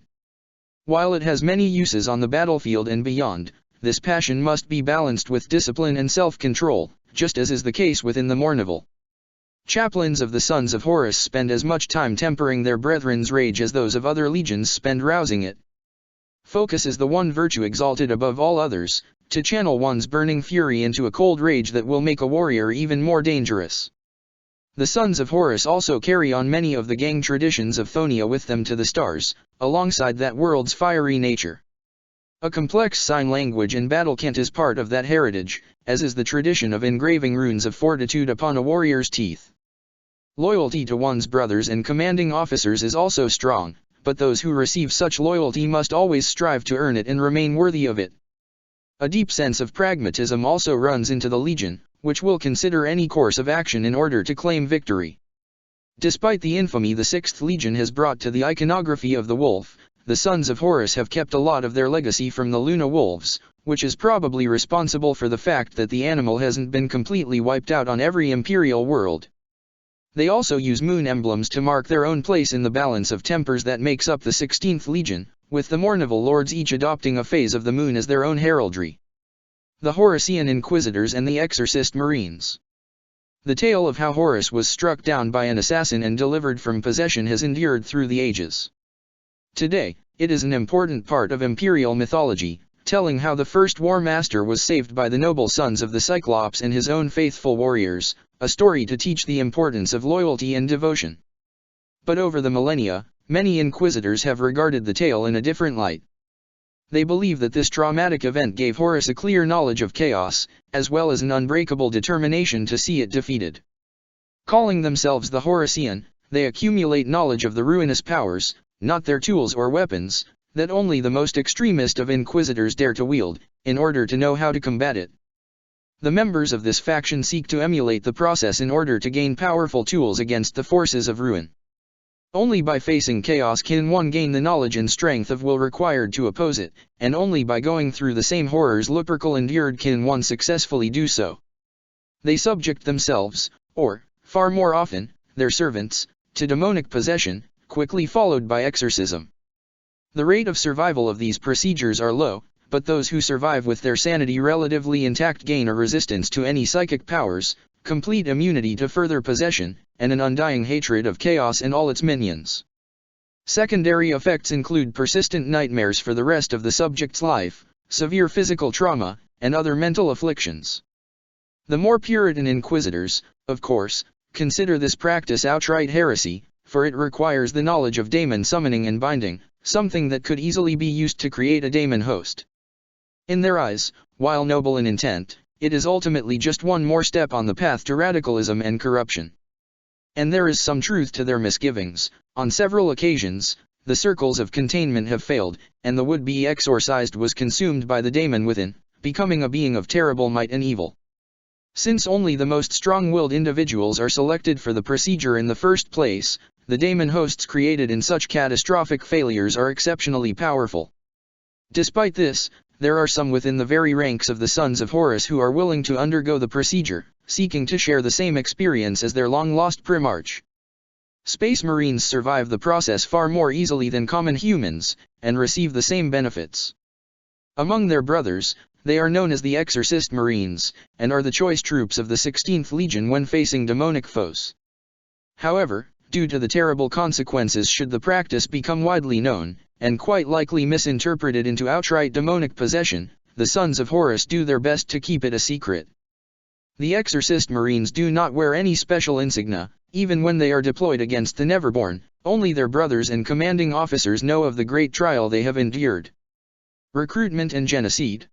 While it has many uses on the battlefield and beyond, this passion must be balanced with discipline and self-control, just as is the case within the Mournival. Chaplains of the sons of Horus spend as much time tempering their brethren's rage as those of other legions spend rousing it. Focus is the one virtue exalted above all others, to channel one's burning fury into a cold rage that will make a warrior even more dangerous. The sons of Horus also carry on many of the gang traditions of Thonia with them to the stars, alongside that world's fiery nature. A complex sign language and battle cant is part of that heritage, as is the tradition of engraving runes of fortitude upon a warrior's teeth. Loyalty to one's brothers and commanding officers is also strong, but those who receive such loyalty must always strive to earn it and remain worthy of it. A deep sense of pragmatism also runs into the legion, which will consider any course of action in order to claim victory. Despite the infamy the 6th Legion has brought to the iconography of the wolf, the sons of Horus have kept a lot of their legacy from the Luna wolves, which is probably responsible for the fact that the animal hasn't been completely wiped out on every imperial world. They also use moon emblems to mark their own place in the balance of tempers that makes up the 16th Legion, with the Mournival lords each adopting a phase of the moon as their own heraldry. The Horusian Inquisitors and the Exorcist Marines. The tale of how Horus was struck down by an assassin and delivered from possession has endured through the ages. Today, it is an important part of imperial mythology, telling how the first War Master was saved by the noble sons of the Cyclops and his own faithful warriors, a story to teach the importance of loyalty and devotion. But over the millennia, many Inquisitors have regarded the tale in a different light. They believe that this traumatic event gave Horus a clear knowledge of chaos, as well as an unbreakable determination to see it defeated. Calling themselves the Horusian, they accumulate knowledge of the ruinous powers, not their tools or weapons, that only the most extremist of Inquisitors dare to wield, in order to know how to combat it. The members of this faction seek to emulate the process in order to gain powerful tools against the forces of ruin. Only by facing chaos can one gain the knowledge and strength of will required to oppose it, and only by going through the same horrors Lupercal endured can one successfully do so. They subject themselves, or, far more often, their servants, to demonic possession, quickly followed by exorcism. The rate of survival of these procedures are low, but those who survive with their sanity relatively intact gain a resistance to any psychic powers, complete immunity to further possession, and an undying hatred of chaos and all its minions. Secondary effects include persistent nightmares for the rest of the subject's life, severe physical trauma, and other mental afflictions. The more Puritan Inquisitors, of course, consider this practice outright heresy, for it requires the knowledge of daemon summoning and binding, something that could easily be used to create a daemon host. In their eyes, while noble in intent, it is ultimately just one more step on the path to radicalism and corruption. And there is some truth to their misgivings. On several occasions, the circles of containment have failed, and the would-be exorcised was consumed by the daemon within, becoming a being of terrible might and evil. Since only the most strong-willed individuals are selected for the procedure in the first place, the daemon hosts created in such catastrophic failures are exceptionally powerful. Despite this, there are some within the very ranks of the sons of Horus who are willing to undergo the procedure, seeking to share the same experience as their long-lost Primarch. Space Marines survive the process far more easily than common humans, and receive the same benefits. Among their brothers, they are known as the Exorcist Marines, and are the choice troops of the 16th Legion when facing demonic foes. However, due to the terrible consequences should the practice become widely known, and quite likely misinterpreted into outright demonic possession, the sons of Horus do their best to keep it a secret. The Exorcist Marines do not wear any special insignia, even when they are deployed against the Neverborn. Only their brothers and commanding officers know of the great trial they have endured. Recruitment and genocide.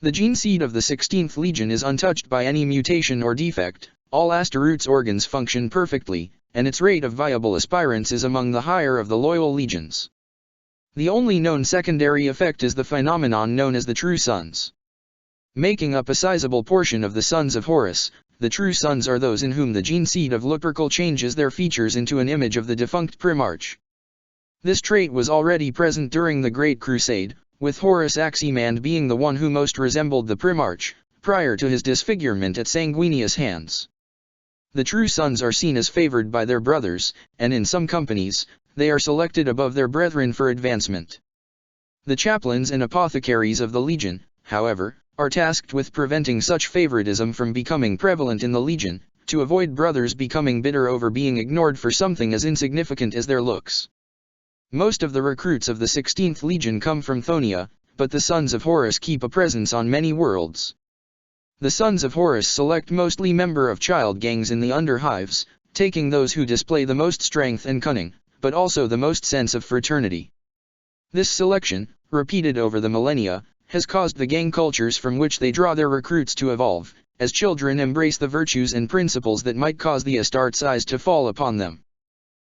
The gene seed of the 16th Legion is untouched by any mutation or defect, all Astaroth's organs function perfectly, and its rate of viable aspirants is among the higher of the loyal legions. The only known secondary effect is the phenomenon known as the True Sons. Making up a sizable portion of the sons of Horus, the True Sons are those in whom the gene seed of Lupercal changes their features into an image of the defunct Primarch. This trait was already present during the Great Crusade, with Horus Aximand being the one who most resembled the Primarch, prior to his disfigurement at Sanguinius' hands. The True Sons are seen as favored by their brothers, and in some companies, they are selected above their brethren for advancement. The chaplains and apothecaries of the legion, however, are tasked with preventing such favoritism from becoming prevalent in the legion, to avoid brothers becoming bitter over being ignored for something as insignificant as their looks. Most of the recruits of the 16th Legion come from Thonia, but the Sons of Horus keep a presence on many worlds. The Sons of Horus select mostly member of child gangs in the underhives, taking those who display the most strength and cunning, but also the most sense of fraternity. This selection, repeated over the millennia, has caused the gang cultures from which they draw their recruits to evolve, as children embrace the virtues and principles that might cause the Astartes' eyes to fall upon them.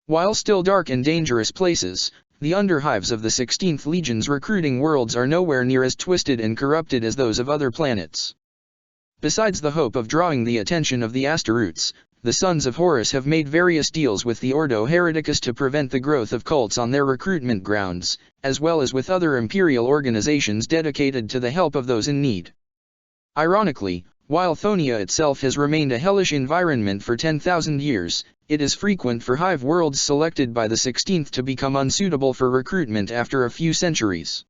While still dark and dangerous places, the underhives of the 16th Legion's recruiting worlds are nowhere near as twisted and corrupted as those of other planets. Besides the hope of drawing the attention of the Astartes, the Sons of Horus have made various deals with the Ordo Hereticus to prevent the growth of cults on their recruitment grounds, as well as with other imperial organizations dedicated to the help of those in need. Ironically, while Thonia itself has remained a hellish environment for 10,000 years, it is frequent for hive worlds selected by the 16th to become unsuitable for recruitment after a few centuries.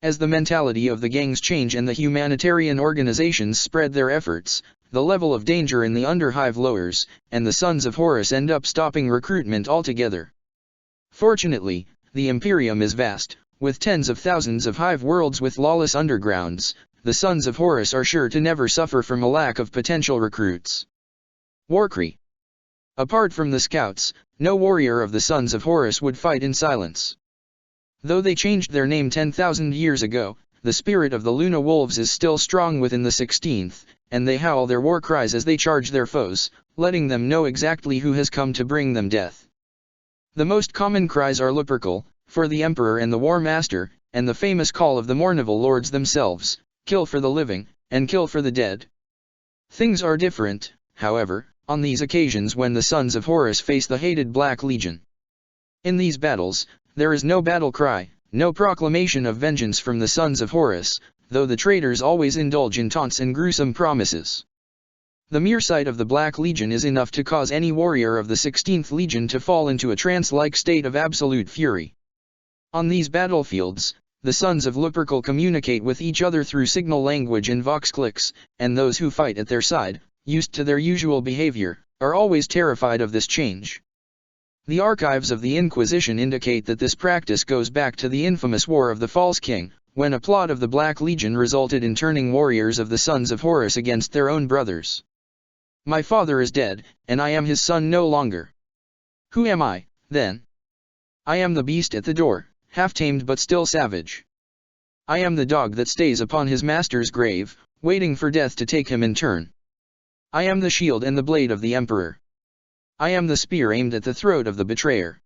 As the mentality of the gangs change and the humanitarian organizations spread their efforts, the level of danger in the underhive lowers, and the Sons of Horus end up stopping recruitment altogether. Fortunately, the Imperium is vast, with tens of thousands of hive worlds with lawless undergrounds. The Sons of Horus are sure to never suffer from a lack of potential recruits. Warcry. Apart from the scouts, no warrior of the Sons of Horus would fight in silence. Though they changed their name 10,000 years ago, the spirit of the Luna Wolves is still strong within the 16th, and they howl their war cries as they charge their foes, letting them know exactly who has come to bring them death. The most common cries are Lupercal, for the Emperor and the War Master, and the famous call of the Mournival Lords themselves, kill for the living, and kill for the dead. Things are different, however, on these occasions when the Sons of Horus face the hated Black Legion. In these battles, there is no battle cry, no proclamation of vengeance from the Sons of Horus, though the traitors always indulge in taunts and gruesome promises. The mere sight of the Black Legion is enough to cause any warrior of the 16th Legion to fall into a trance-like state of absolute fury. On these battlefields, the Sons of Lupercal communicate with each other through signal language and vox clicks, and those who fight at their side, used to their usual behavior, are always terrified of this change. The archives of the Inquisition indicate that this practice goes back to the infamous War of the False King, when a plot of the Black Legion resulted in turning warriors of the Sons of Horus against their own brothers. My father is dead, and I am his son no longer. Who am I, then? I am the beast at the door, half-tamed but still savage. I am the dog that stays upon his master's grave, waiting for death to take him in turn. I am the shield and the blade of the Emperor. I am the spear aimed at the throat of the betrayer.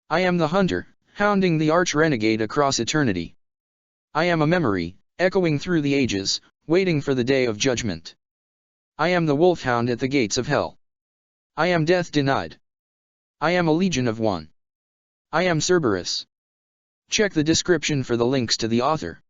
I am the hunter, hounding the arch-renegade across eternity. I am a memory, echoing through the ages, waiting for the day of judgment. I am the wolfhound at the gates of hell. I am death denied. I am a legion of one. I am Cerberus. Check the description for the links to the author.